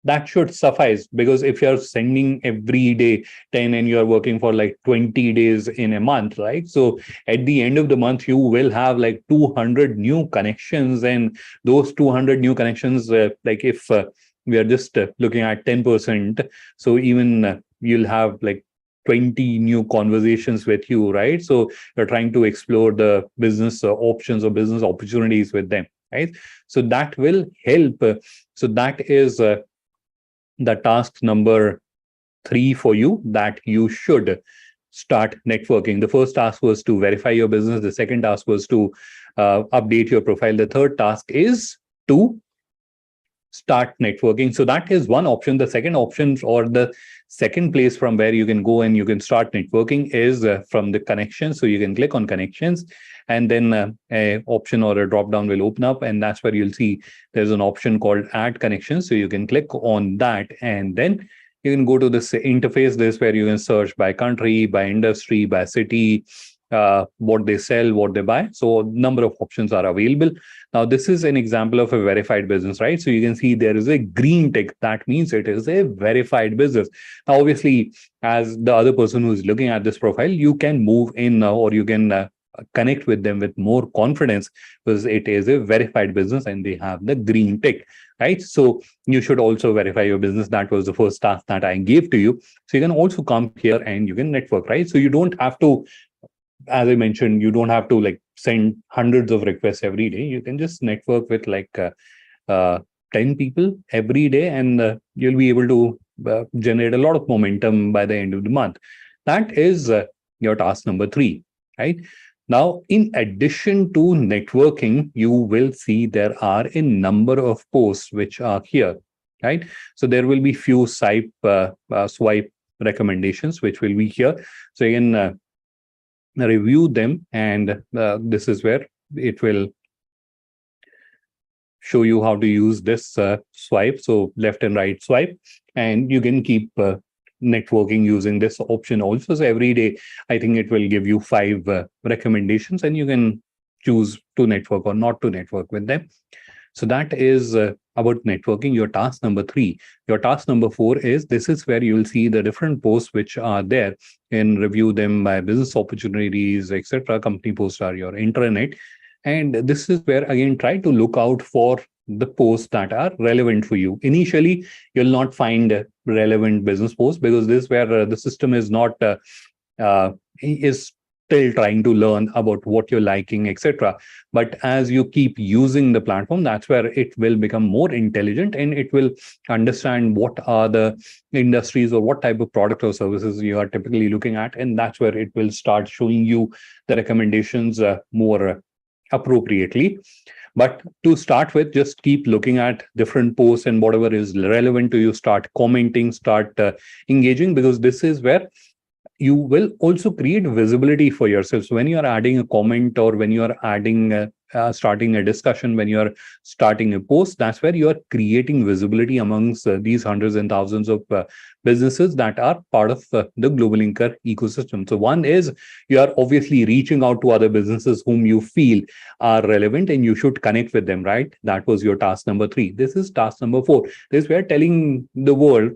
That should suffice, because if you're sending every day 10 and you're working for like 20 days in a month, right? So at the end of the month, you will have like 200 new connections, and those 200 new connections, like if we are just looking at 10%, so even you'll have like 20 new conversations with you, right? So you're trying to explore the business options or business opportunities with them, right? So that will help. So that is the task number 3 for you, that you should start networking. The first task was to verify your business. The second task was to update your profile. The third task is to start networking. So that is one option. The second option, or the second place from where you can go and you can start networking, is from the connections. So you can click on connections, and then a option or a drop down will open up, and that's where you'll see there's an option called add connections. So you can click on that, and then you can go to this interface. This where you can search by country, by industry, by city, what they sell, what they buy. So number of options are available. Now, this is an example of a verified business, right? So you can see there is a green tick. That means it is a verified business. Now, obviously, as the other person who's looking at this profile, you can move in or you can connect with them with more confidence, because it is a verified business and they have the green tick, right? So you should also verify your business. That was the first task that I gave to you. So you can also come here and you can network, right? So you don't have to, as I mentioned, you don't have to like send hundreds of requests every day. You can just network with like uh, 10 people every day, and you'll be able to generate a lot of momentum by the end of the month. That is your task number 3, right? Now, in addition to networking, you will see there are a number of posts which are here, right? So there will be few swipe recommendations which will be here. So you can review them, and this is where it will show you how to use this swipe. So left and right swipe, and you can keep networking using this option also. So every day, I think it will give you 5 recommendations, and you can choose to network or not to network with them. So that is about networking, your task number 3. Your task number 4 is, this is where you will see the different posts which are there, and review them by business opportunities, etc. Company posts are your intranet. And this is where, again, try to look out for the posts that are relevant for you. Initially, you'll not find relevant business posts, because this is where the system is not is still trying to learn about what you're liking, etc. But as you keep using the platform, that's where it will become more intelligent, and it will understand what are the industries or what type of product or services you are typically looking at, and that's where it will start showing you the recommendations more appropriately. But to start with, just keep looking at different posts, and whatever is relevant to you, start commenting, start engaging, because this is where you will also create visibility for yourself. So when you are adding a comment, or when you are adding starting a discussion, when you are starting a post, that's where you are creating visibility amongst these hundreds and thousands of businesses that are part of the Global Inker ecosystem. So one is, you are obviously reaching out to other businesses whom you feel are relevant, and you should connect with them, right? That was your task number 3. This is task number 4. This we are telling the world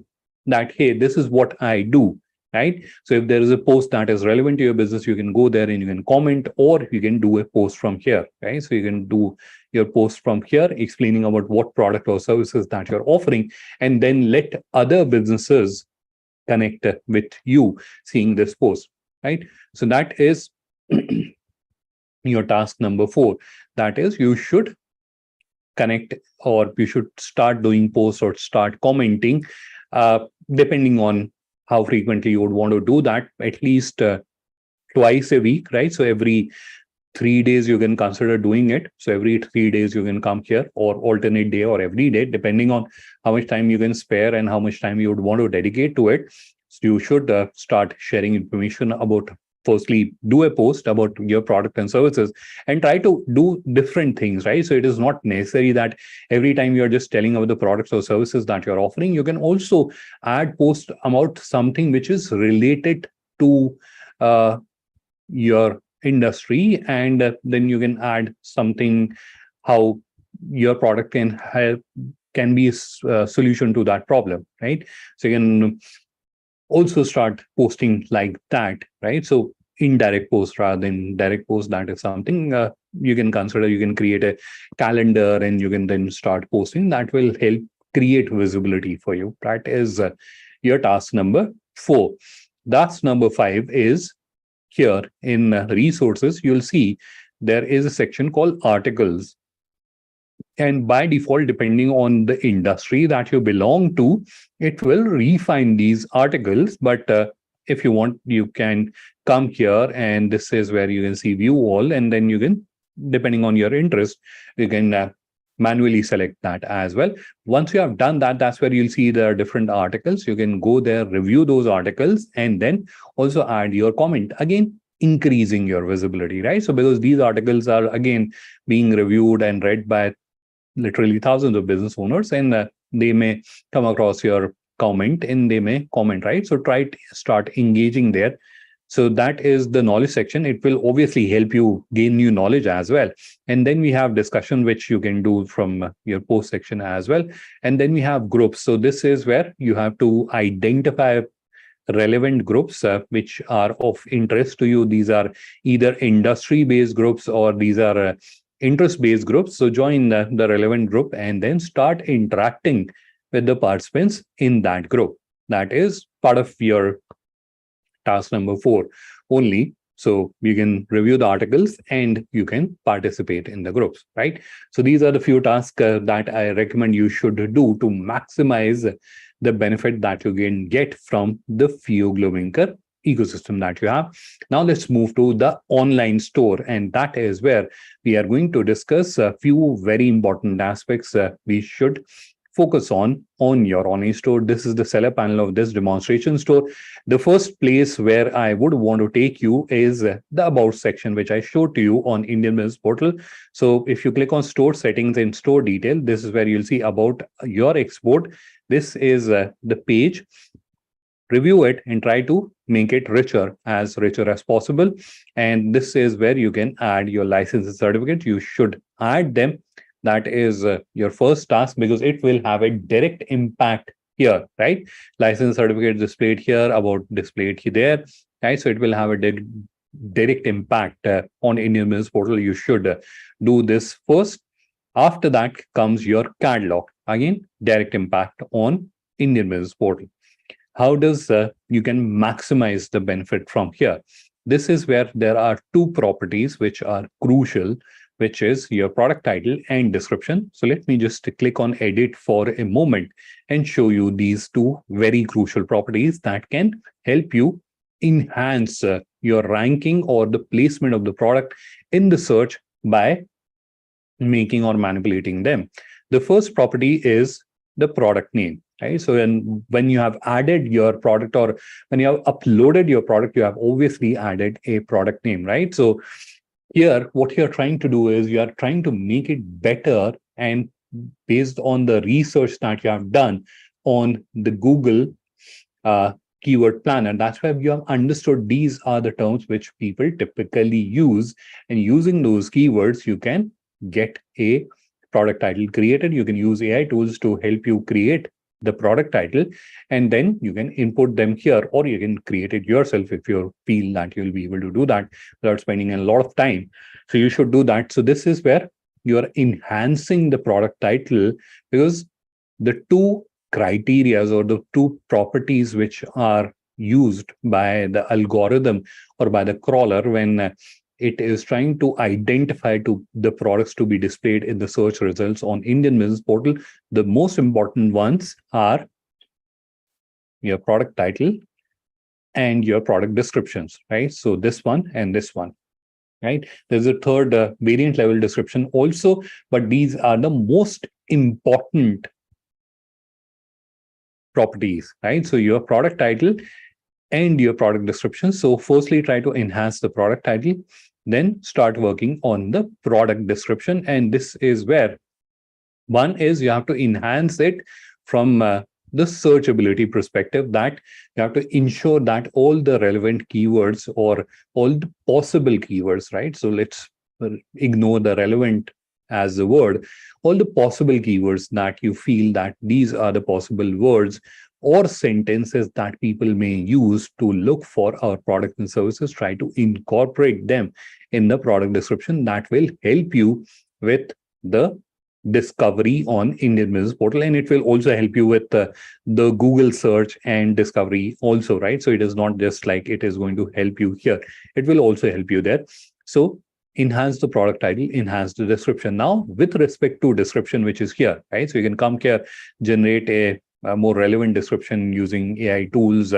that, hey, this is what I do, right? So if there is a post that is relevant to your business, you can go there and you can comment, or you can do a post from here, right? So you can do your post from here explaining about what product or services that you're offering, and then let other businesses connect with you seeing this post, right? So that is your task number 4. That is, you should connect, or you should start doing posts or start commenting, depending on how frequently you would want to do that, at least twice a week, right? So every 3 days you can consider doing it. So every 3 days you can come here, or alternate day, or every day, depending on how much time you can spare and how much time you would want to dedicate to it. So you should start sharing information about, firstly, do a post about your product and services, and try to do different things, right? So it is not necessary that every time you're just telling about the products or services that you're offering. You can also add post about something which is related to your industry, and then you can add something how your product can be a solution to that problem, right? So you can also start posting like that, right? So indirect post rather than direct post, that is something you can consider. You can create a calendar, and you can then start posting. That will help create visibility for you. That is your task number 4. Task number 5 is, here in resources, you'll see there is a section called articles. And by default, depending on the industry that you belong to, it will refine these articles. But if you want, you can come here, and this is where you can see view all, and then you can, depending on your interest, you can manually select that as well. Once you have done that, that's where you'll see the different articles. You can go there, review those articles, and then also add your comment. Again, increasing your visibility, right? So because these articles are again being reviewed and read by literally thousands of business owners, and they may come across your comment and they may comment, right? So try to start engaging there. So that is the knowledge section. It will obviously help you gain new knowledge as well. And then we have discussion, which you can do from your post section as well. And then we have groups. So this is where you have to identify relevant groups which are of interest to you. These are either industry based groups or these are interest based groups. So join the relevant group and then start interacting with the participants in that group. That is part of your task number 4 only. So you can review the articles and you can participate in the groups, right? So these are the few tasks that I recommend you should do to maximize the benefit that you can get from the FioGlowinker ecosystem that you have. Now let's move to the online store, and that is where we are going to discuss a few very important aspects we should focus on your online store. This is the seller panel of this demonstration store. The first place where I would want to take you is the about section, which I showed to you on Indian Business Portal. So if you click on store settings and store detail, this is where you'll see about your export. This is the page. Review it and try to make it richer as possible. And this is where you can add your license and certificate. You should add them. That is your first task, because it will have a direct impact here, right? License certificate displayed here, about displayed there, right? So it will have a direct impact on Indian Business Portal. You should do this first. After that comes your catalog. Again, direct impact on Indian Business Portal. How does you can maximize the benefit from here? This is where there are two properties which are crucial, which is your product title and description. So let me just click on edit for a moment and show you these two very crucial properties that can help you enhance your ranking or the placement of the product in the search by making or manipulating them. The first property is the product name, right? So when you have added your product, or when you have uploaded your product, you have obviously added a product name, right? So here, what you're trying to do is you are trying to make it better, and based on the research that you have done on the Google keyword planner, that's why you have understood these are the terms which people typically use. And using those keywords, you can get a product title created. You can use AI tools to help you create the product title, and then you can input them here, or you can create it yourself if you feel that you'll be able to do that without spending a lot of time. So you should do that. So this is where you're enhancing the product title, because the two criterias or the two properties which are used by the algorithm or by the crawler when it is trying to identify to the products to be displayed in the search results on Indian Business Portal, the most important ones are your product title and your product descriptions, right? So this one and this one, right? There's a third variant level description also, but these are the most important properties, right? So your product title and your product description. So firstly, try to enhance the product title, then start working on the product description. And this is where one is you have to enhance it from the searchability perspective, that you have to ensure that all the relevant keywords or all the possible keywords, right? So let's ignore the relevant as a word. All the possible keywords that you feel that these are the possible words or sentences that people may use to look for our products and services, try to incorporate them in the product description. That will help you with the discovery on Indian Business Portal, and it will also help you with the Google search and discovery also, right? So it is not just like it is going to help you here, it will also help you there. So enhance the product title, enhance the description. Now with respect to description, which is here, right? So you can come here, generate a more relevant description using AI tools,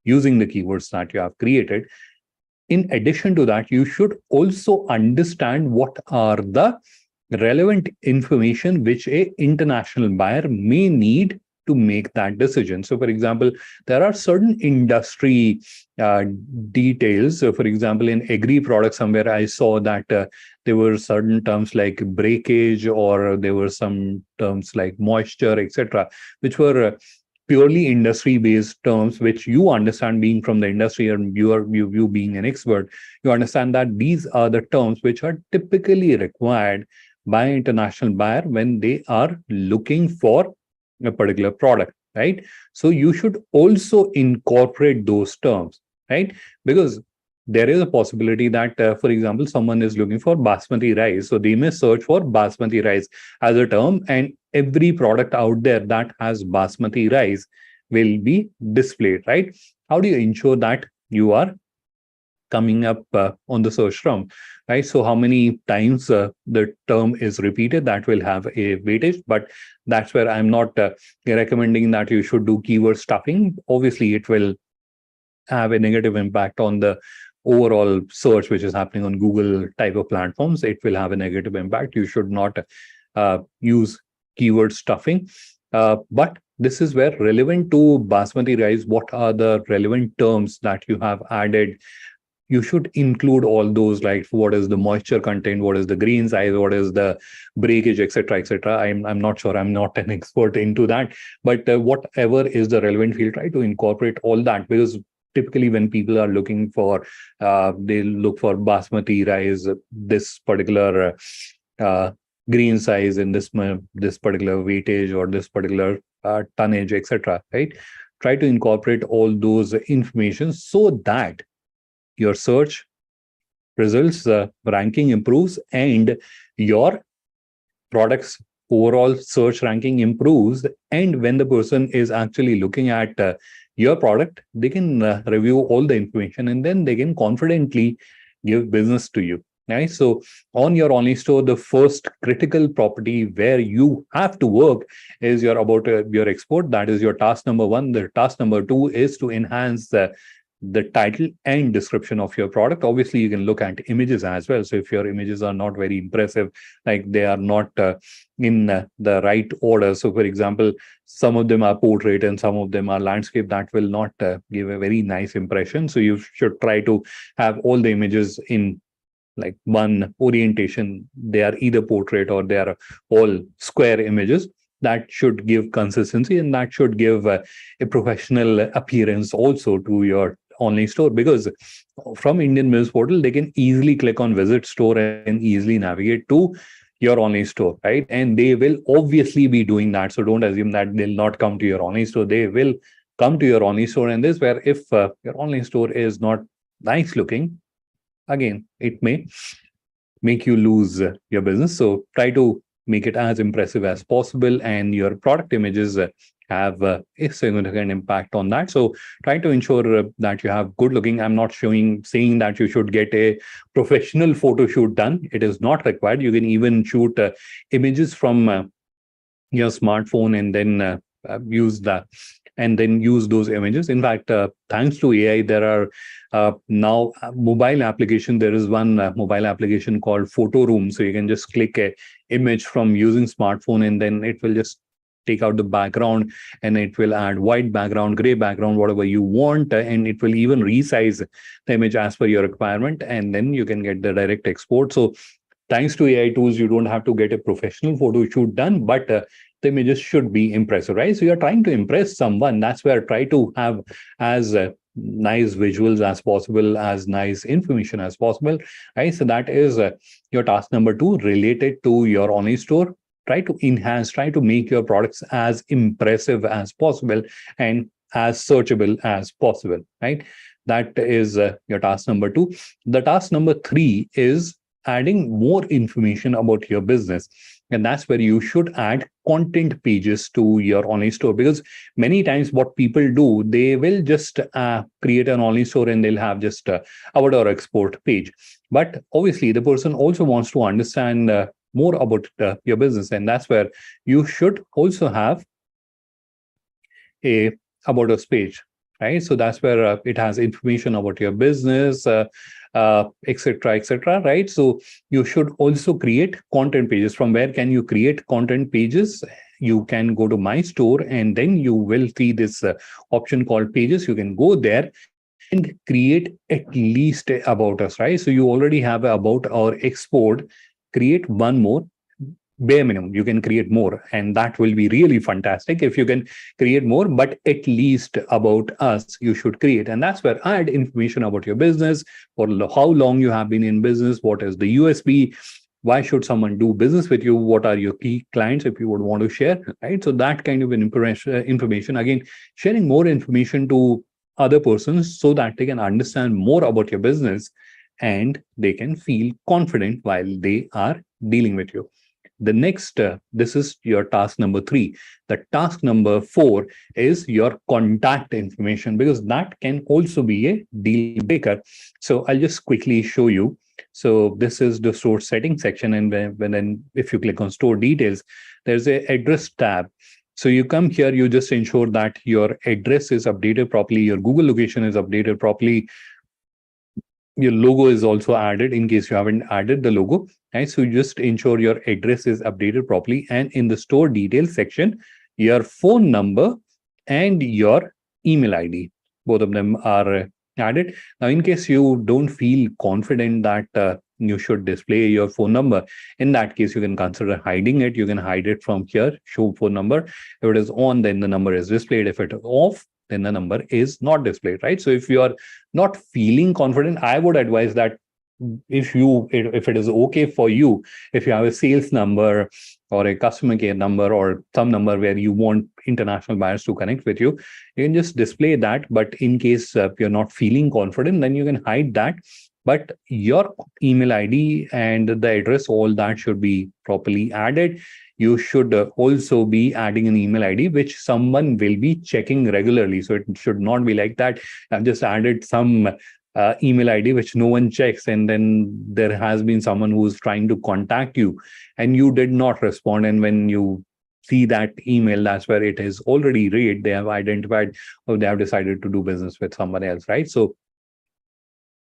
using the keywords that you have created. In addition to that, you should also understand what are the relevant information which a international buyer may need to make that decision. So, for example, there are certain industry uh, details. So, for example, in agri products, somewhere I saw that there were certain terms like breakage, or there were some terms like moisture, etc., which were purely industry based terms, which you understand, being from the industry, and you being an expert, you understand that these are the terms which are typically required by international buyer when they are looking for a particular product, right? So you should also incorporate those terms, right? Because there is a possibility that, for example, someone is looking for basmati rice, so they may search for basmati rice as a term, and every product out there that has basmati rice will be displayed, right? How do you ensure that you are coming up on the search term, right? So how many times the term is repeated, that will have a weightage. But that's where I'm not recommending that you should do keyword stuffing. Obviously, it will have a negative impact on the overall search which is happening on Google type of platforms. It will have a negative impact. You should not use keyword stuffing. But this is where, relevant to basmati rice, what are the relevant terms that you have added? You should include all those, like what is the moisture content, what is the grain size, what is the breakage, etc., etc. I'm not sure, I'm not an expert into that, but whatever is the relevant field, try to incorporate all that. Because typically when people are looking for, they look for basmati rice, this particular uh, grain size, in this particular weightage, or this particular tonnage, etc., right? Try to incorporate all those information so that your search results ranking improves, and your products overall search ranking improves. And when the person is actually looking at your product, they can review all the information, and then they can confidently give business to you, right? So on your online store, the first critical property where you have to work is your export. That is your task number one. The task number two is to enhance the title and description of your product. Obviously, you can look at images as well. So if your images are not very impressive, like they are not in the right order, so for example, some of them are portrait and some of them are landscape, that will not give a very nice impression. So you should try to have all the images in like one orientation. They are either portrait or they are all square images. That should give consistency, and that should give a professional appearance also to your online store. Because from Indian Mills portal, they can easily click on visit store and easily navigate to your online store, right? And they will obviously be doing that. So don't assume that they'll not come to your online store. They will come to your online store. And this, where if your online store is not nice looking, again, it may make you lose your business. So try to make it as impressive as possible, and your product images have a significant impact on that. So try to ensure that you have good looking. I'm not saying that you should get a professional photo shoot done. It is not required. You can even shoot images from your smartphone, and then use that, and then use those images. In fact, thanks to AI, there are now mobile application. There is one mobile application called Photo Room. So you can just click a image from using smartphone, and then it will just take out the background, and it will add white background, gray background, whatever you want, and it will even resize the image as per your requirement, and then you can get the direct export. So thanks to AI tools, you don't have to get a professional photo shoot done, but the images should be impressive, right? So you're trying to impress someone. That's where try to have as nice visuals as possible, as nice information as possible, right? So that is your task number two related to your online store. Try to enhance, try to make your products as impressive as possible and as searchable as possible, right? That is your task number two. The task number three is adding more information about your business. And that's where you should add content pages to your online store. Because many times what people do, they will just create an online store and they'll have just about or export page. But obviously, the person also wants to understand more about your business. And that's where you should also have a about us page, right? So that's where it has information about your business, etc., etc., right? So you should also create content pages. From where can you create content pages? You can go to my store, and then you will see this option called pages. You can go there and create at least about us, right? So you already have about or export. Create one more, bare minimum. You can create more, and that will be really fantastic if you can create more, but at least about us you should create. And that's where add information about your business, or how long you have been in business, what is the USP, why should someone do business with you, what are your key clients, if you would want to share, right? So that kind of an information, again, sharing more information to other persons so that they can understand more about your business, and they can feel confident while they are dealing with you. The next, this is your task number 3. The task number 4 is your contact information, because that can also be a deal breaker. So I'll just quickly show you. So this is the store settings section, and then if you click on store details, there's a address tab. So you come here, you just ensure that your address is updated properly, your Google location is updated properly, your logo is also added in case you haven't added the logo, right? So you just ensure your address is updated properly, and in the store details section, your phone number and your email ID, both of them are added. Now in case you don't feel confident that you should display your phone number, in that case you can consider hiding it. You can hide it from here, show phone number. If it is on, then the number is displayed. If it is off, then the number is not displayed, right? So if you are not feeling confident, I would advise that if it is okay for you, if you have a sales number or a customer care number or some number where you want international buyers to connect with you, you can just display that. But in case you're not feeling confident, then you can hide that. But your email ID and the address, all that should be properly added. You should also be adding an email ID which someone will be checking regularly. So it should not be like that I've just added some email ID which no one checks, and then there has been someone who's trying to contact you and you did not respond. And when you see that email, that's where it is already read. They have identified, or they have decided to do business with someone else, right? So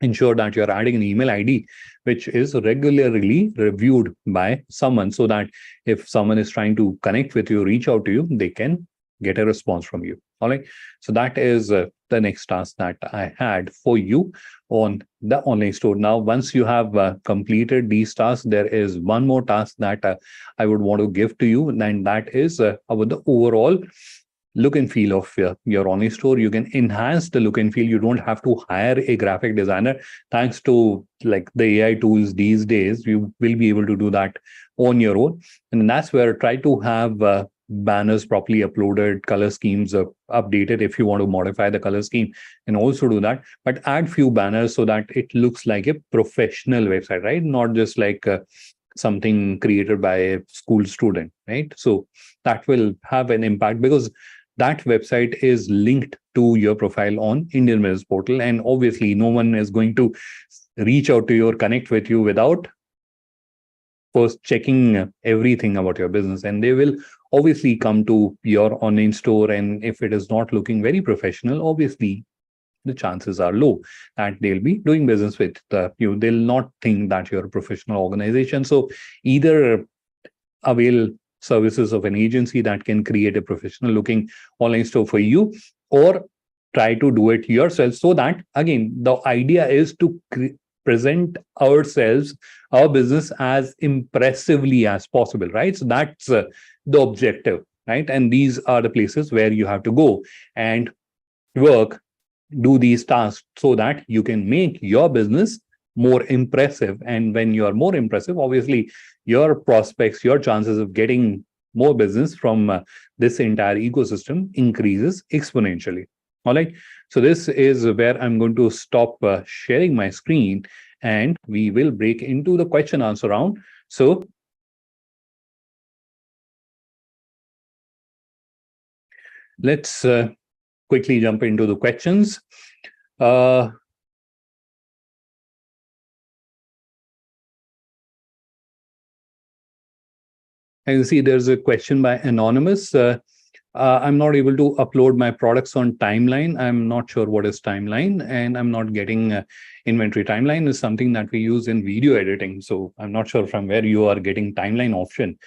ensure that you're adding an email ID which is regularly reviewed by someone, so that if someone is trying to connect with you, reach out to you, they can get a response from you. All right. So that is the next task that I had for you on the online store. Now, once you have completed these tasks, there is one more task that I would want to give to you, and that is about the overall look and feel of your online store. You can enhance the look and feel. You don't have to hire a graphic designer. Thanks to like the AI tools these days, you will be able to do that on your own. And that's where try to have banners properly uploaded, color schemes updated. If you want to modify the color scheme, and also do that, but add few banners so that it looks like a professional website, right? Not just like something created by a school student, right? So that will have an impact, because that website is linked to your profile on Indian Business Portal. And obviously, no one is going to reach out to you or connect with you without first checking everything about your business. And they will obviously come to your online store. And if it is not looking very professional, obviously, the chances are low that they'll be doing business with you. They'll not think that you're a professional organization. So either avail services of an agency that can create a professional looking online store for you, or try to do it yourself. So that, again, the idea is to present ourselves, our business, as impressively as possible, right? So that's the objective, right? And these are the places where you have to go and work, do these tasks, so that you can make your business more impressive. And when you are more impressive, obviously your prospects, your chances of getting more business from this entire ecosystem increases exponentially. All right. So this is where I'm going to stop sharing my screen, and we will break into the question answer round. So let's quickly jump into the questions. Uh, I can see there's a question by Anonymous. I'm not able to upload my products on timeline. I'm not sure what is timeline, and I'm not getting inventory. Timeline is something that we use in video editing. So I'm not sure from where you are getting timeline option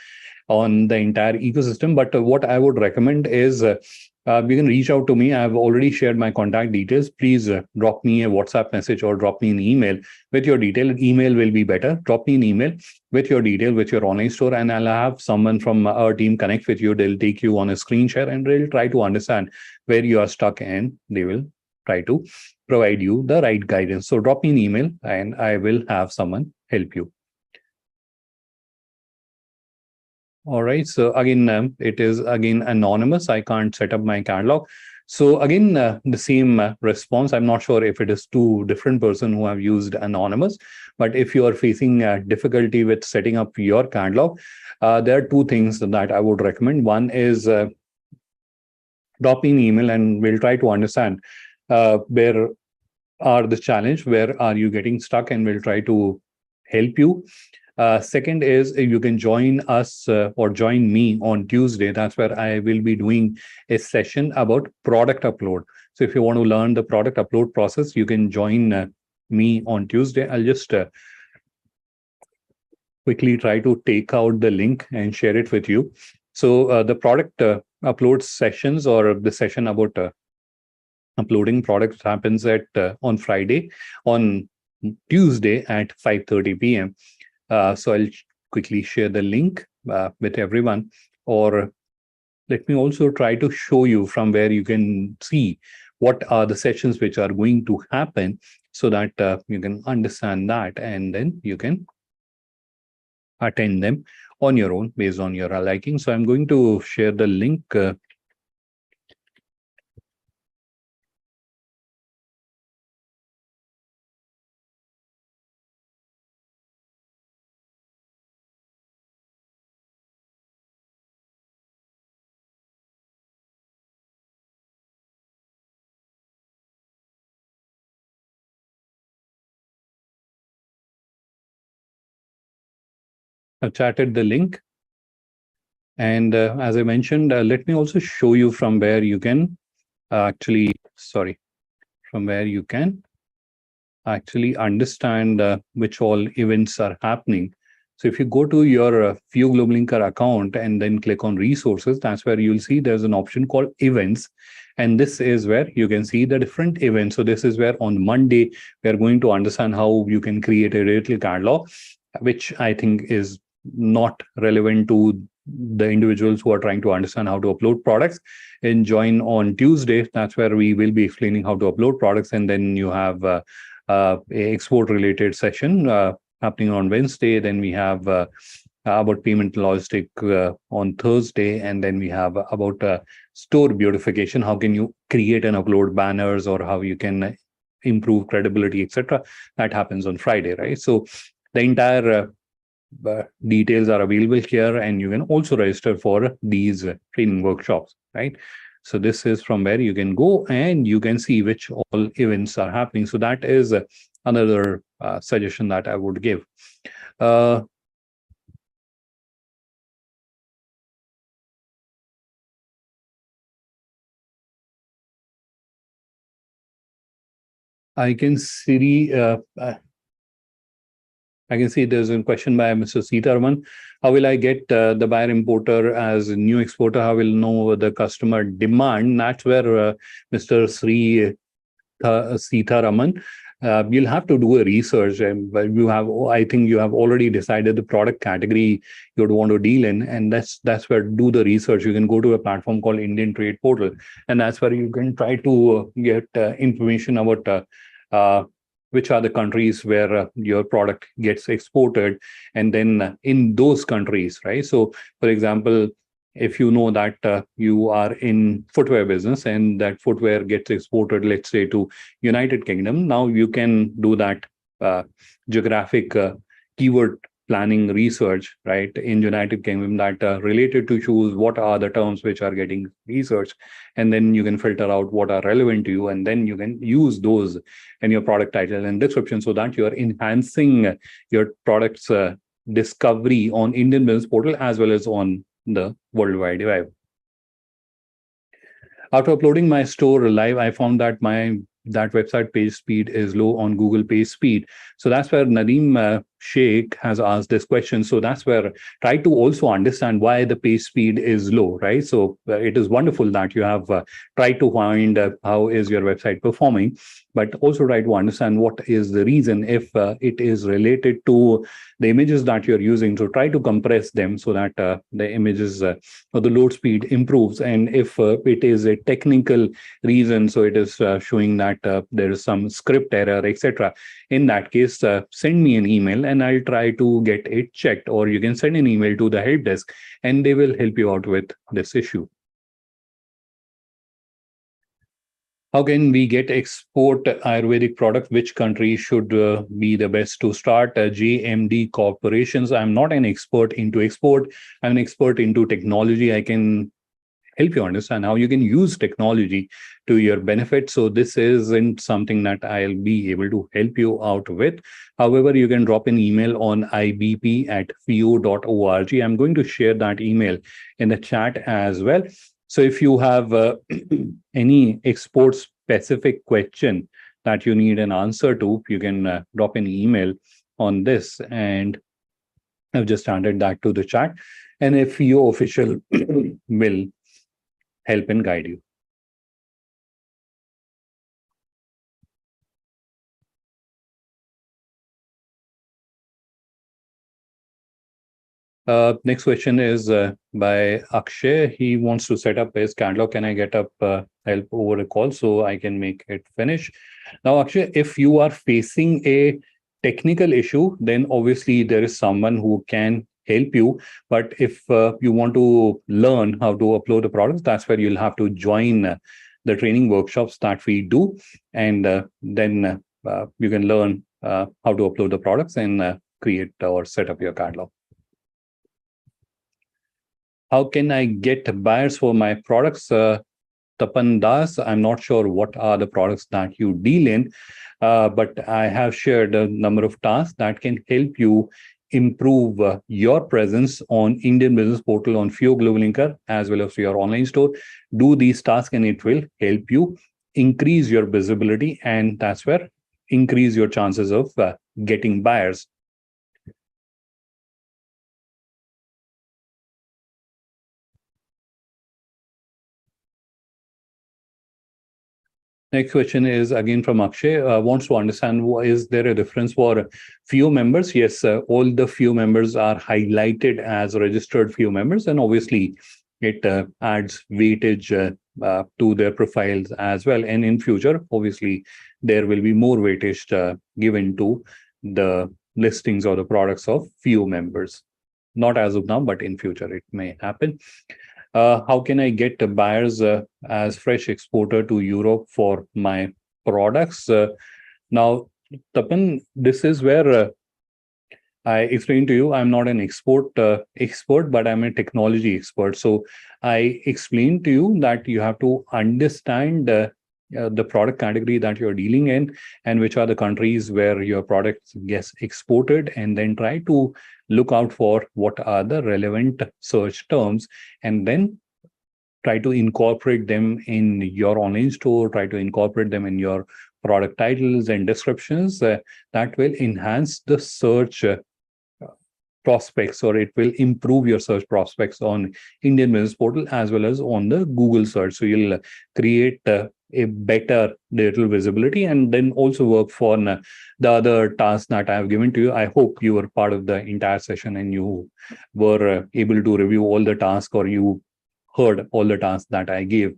on the entire ecosystem. But what I would recommend is you can reach out to me. I've already shared my contact details. Please drop me a WhatsApp message or drop me an email with your detail. Email will be better. Drop me an email with your detail, with your online store, and I'll have someone from our team connect with you. They'll take you on a screen share and they'll try to understand where you are stuck, and they will try to provide you the right guidance. So drop me an email and I will have someone help you. All right. So again, it is again anonymous. I can't set up my catalog. So again, the same response. I'm not sure if it is two different person who have used anonymous, but if you are facing difficulty with setting up your catalog, there are two things that I would recommend. One is drop me an email and we'll try to understand where are the challenge, where are you getting stuck, and we'll try to help you. Second is you can join us or join me on Tuesday. That's where I will be doing a session about product upload. So if you want to learn the product upload process, you can join me on Tuesday. I'll just quickly try to take out the link and share it with you. So the product upload sessions, or the session about uploading products, happens at on Friday, on Tuesday at 5:30 p.m. So I'll quickly share the link with everyone, or let me also try to show you from where you can see what are the sessions which are going to happen, so that you can understand that, and then you can attend them on your own based on your liking. So I'm going to share the link. I've chatted the link. And as I mentioned, let me also show you from where you can from where you can actually understand which all events are happening. So if you go to your View Global Linker account and then click on resources, that's where you'll see there's an option called events. And this is where you can see the different events. So this is where on Monday, we're going to understand how you can create a retail catalog, which I think is not relevant to the individuals who are trying to understand how to upload products. And join on Tuesday. That's where we will be explaining how to upload products. And then you have a export related session happening on Wednesday. Then we have about payment logistic on Thursday, and then we have about store beautification. How can you create and upload banners, or how you can improve credibility, etc. That happens on Friday, right? So the entire details are available here, and you can also register for these training workshops, right? So this is from where you can go and you can see which all events are happening. So that is another suggestion that I would give. I can see I can see there's a question by Mr. Sitaraman. How will I get the buyer importer as a new exporter? How will know the customer demand? That's where Mr. Sri Sitaraman, you'll have to do a research, and you have, I think you have already decided the product category you would want to deal in, and that's where do the research. You can go to a platform called Indian Trade Portal, and that's where you can try to get information about which are the countries where your product gets exported, and then in those countries, right? So, for example, if you know that you are in footwear business and that footwear gets exported, let's say, to United Kingdom, now you can do that geographic keyword planning research, right, in United Kingdom, that related to shoes, what are the terms which are getting researched, and then you can filter out what are relevant to you, and then you can use those in your product title and description, so that you are enhancing your product's discovery on Indian business portal as well as on the World Wide Web. After uploading my store live, I found that that website page speed is low on Google page speed. So that's where Nadeem Sheikh has asked this question. So that's where try to also understand why the page speed is low, right? So it is wonderful that you have tried to find how is your website performing, but also try to understand what is the reason if it is related to the images that you're using. So try to compress them so that the images or the load speed improves. And if it is a technical reason, so it is showing that there is some script error, etc. In that case, send me an email and I'll try to get it checked, or you can send an email to the help desk and they will help you out with this issue. How can we get export Ayurvedic product? Which country should be the best to start? JMD corporations. I'm not an expert into export. I'm an expert into technology. I can help you understand how you can use technology to your benefit. So this isn't something that I'll be able to help you out with. However, you can drop an email on ibp@fio.org. I'm going to share that email in the chat as well. So if you have any export specific question that you need an answer to, you can drop an email on this, and I've just added that to the chat. And if your official will help and guide you. Next question is by Akshay. He wants to set up his catalog. Can I get up help over a call so I can make it finish? Now, Akshay, if you are facing a technical issue, then obviously there is someone who can help you. But if you want to learn how to upload the products, that's where you'll have to join the training workshops that we do. And then you can learn how to upload the products and create or set up your catalog. How can I get buyers for my products? Tapan Das, I'm not sure what are the products that you deal in, but I have shared a number of tasks that can help you improve your presence on Indian Business Portal on FIO Global Linker as well as your online store. Do these tasks and it will help you increase your visibility, and that's where increase your chances of getting buyers. Next question is again from Akshay. Wants to understand, is there a difference for FIO members? Yes, all the FIO members are highlighted as registered FIO members, and obviously it adds weightage to their profiles as well. And in future, obviously, there will be more weightage given to the listings or the products of FIO members. Not as of now, but in future it may happen. How can I get buyers as fresh exporter to Europe for my products? Now, Tapan, this is where I explained to you, I'm not an export expert, but I'm a technology expert. So I explained to you that you have to understand the product category that you're dealing in and which are the countries where your product gets exported, and then try to look out for what are the relevant search terms, and then try to incorporate them in your online store, try to incorporate them in your product titles and descriptions. That will enhance the search prospects, or it will improve your search prospects on Indian Business Portal as well as on the Google search. So you'll create a better digital visibility, and then also work for the other tasks that I have given to you. I hope you were part of the entire session and you were able to review all the tasks, or you heard all the tasks that I gave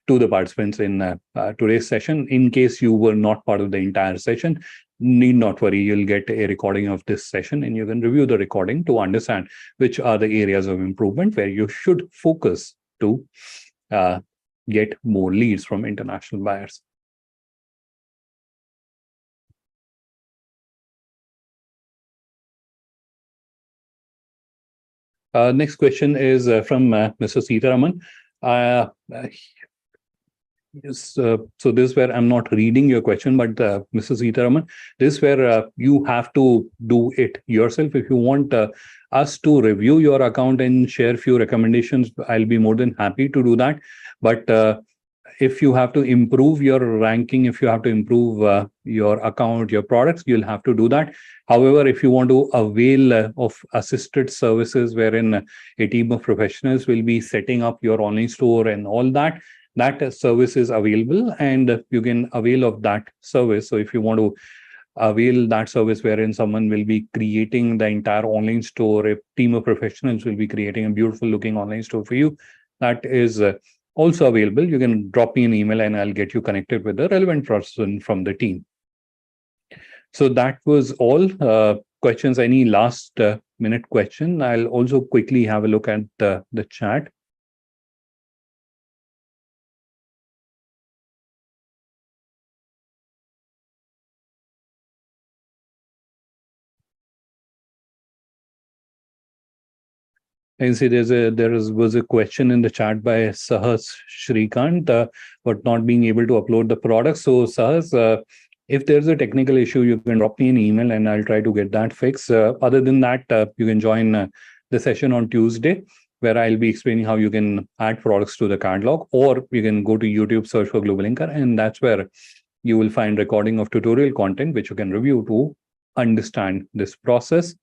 to the participants in today's session. In case you were not part of the entire session, need not worry, you'll get a recording of this session and you can review the recording to understand which are the areas of improvement where you should focus to get more leads from international buyers. Next question is from Mr. Sitaraman. Yes, so this is where I'm not reading your question, but Mr. Sitaraman, this is where you have to do it yourself. If you want us to review your account and share few recommendations, I'll be more than happy to do that. But if you have to improve your ranking, if you have to improve your account, your products, you'll have to do that. However, if you want to avail of assisted services wherein a team of professionals will be setting up your online store and all that, that service is available, and you can avail of that service. So if you want to avail that service wherein someone will be creating the entire online store, a team of professionals will be creating a beautiful looking online store for you, that is also available. You can drop me an email and I'll get you connected with the relevant person from the team. So that was all. Questions? Any last minute question? I'll also quickly have a look at the chat. I see was a question in the chat by Sahas Shrikant, but not being able to upload the product. So Sahas, if there's a technical issue, you can drop me an email and I'll try to get that fixed. Other than that, you can join the session on Tuesday, where I'll be explaining how you can add products to the catalog, or you can go to YouTube, search for Global Inker, and that's where you will find recording of tutorial content, which you can review to understand this process.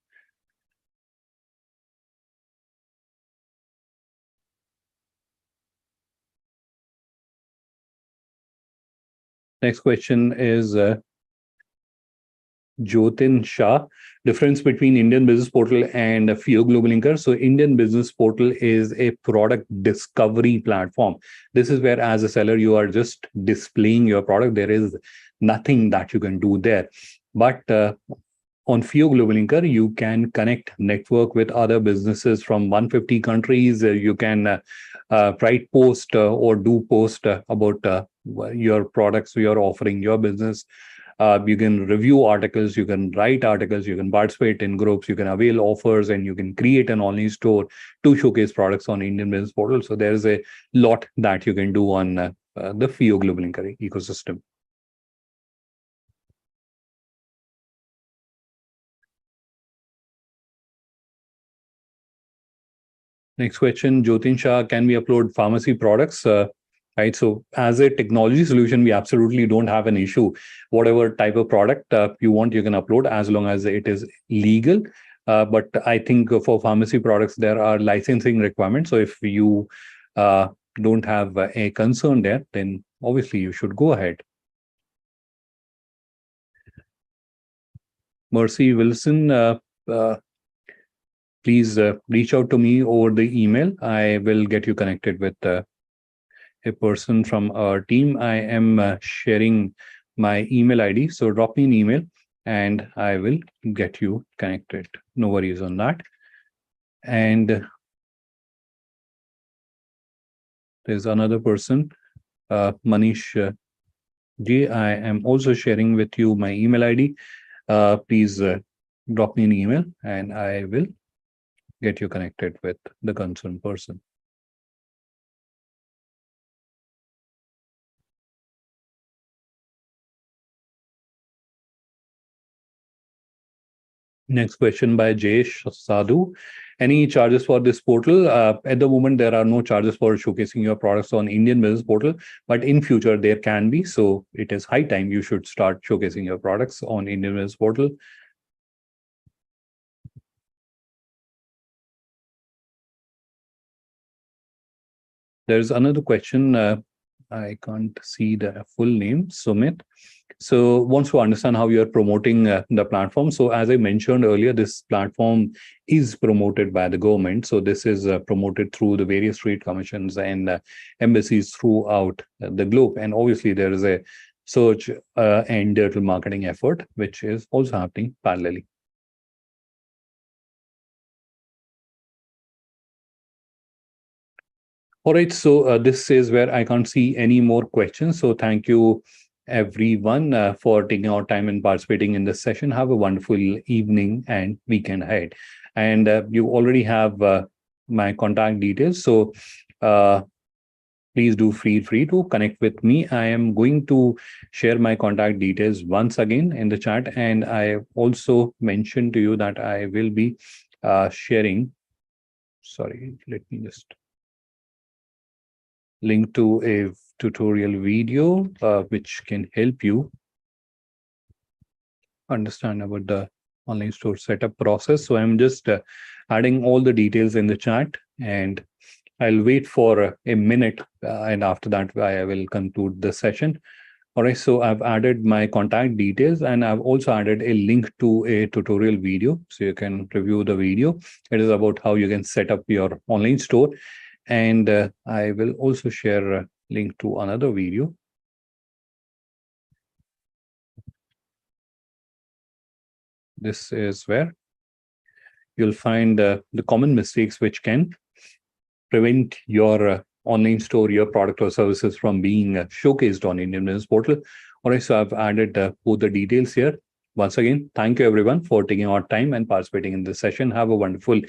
Next question is Jotin Shah. Difference between Indian Business Portal and FIO Global Inker. So Indian Business Portal is a product discovery platform. This is where, as a seller, you are just displaying your product. There is nothing that you can do there. But on FIO Global Inker, you can connect, network with other businesses from 150 countries. You can write post or do post about your products, your offering, your business. You can review articles, you can write articles, you can participate in groups, you can avail offers, and you can create an online store to showcase products on Indian Business Portal. So there is a lot that you can do on the FIO Global Inker ecosystem. Next question, Jotin Shah, can we upload pharmacy products? Right. So as a technology solution, we absolutely don't have an issue. Whatever type of product you want, you can upload as long as it is legal. But I think for pharmacy products, there are licensing requirements. So if you don't have a concern there, then obviously you should go ahead. Mercy Wilson, please reach out to me over the email. I will get you connected with a person from our team. I am sharing my email ID. So drop me an email and I will get you connected. No worries on that. And there's another person, Manish G. I am also sharing with you my email ID. Please drop me an email and I will get you connected with the concerned person. Next question by Jayesh Sadhu. Any charges for this portal? At the moment, there are no charges for showcasing your products on Indian Business Portal, but in future there can be. So it is high time you should start showcasing your products on Indian Business Portal. There's another question. I can't see the full name. Sumit. So wants to understand how you're promoting the platform. So as I mentioned earlier, this platform is promoted by the government. So this is promoted through the various trade commissions and embassies throughout the globe. And obviously there is a search and digital marketing effort, which is also happening parallelly. All right, so this is where I can't see any more questions. So thank you, everyone, for taking our time and participating in this session. Have a wonderful evening and weekend ahead. And you already have my contact details. So please do feel free to connect with me. I am going to share my contact details once again in the chat. And I also mentioned to you that I will be sharing. Sorry, let me just link to a tutorial video which can help you understand about the online store setup process. So I'm just adding all the details in the chat, and I'll wait for a minute, and after that, I will conclude the session. All right, so I've added my contact details, and I've also added a link to a tutorial video, so you can review the video. It is about how you can set up your online store, and I will also share a link to another video. This is where you'll find the common mistakes which can prevent your online store, your product or services from being showcased on Indian Business Portal. All right, so I've added both the details here. Once again, thank you everyone for taking our time and participating in this session. Have a wonderful